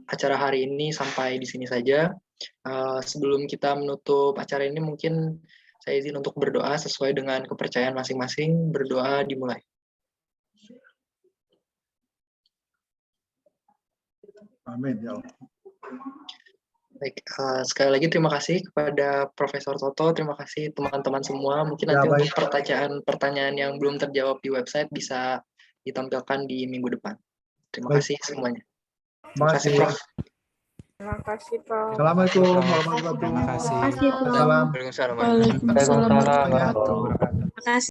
acara hari ini sampai di sini saja. Sebelum kita menutup acara ini, mungkin saya izin untuk berdoa sesuai dengan kepercayaan masing-masing. Berdoa dimulai. Amin ya Allah. Baik, sekali lagi terima kasih kepada Profesor Toto, terima kasih teman-teman semua. Mungkin nanti untuk pertanyaan yang belum terjawab di website bisa ditampilkan di minggu depan. Terima kasih semuanya. Terima kasih, Prof. Terima kasih, Prof. Assalamualaikum warahmatullahi wabarakatuh. Terima kasih. Terima kasih, Prof. Salam. Waalaikumsalam. Waalaikumsalam warahmatullahi wabarakatuh. Terima kasih.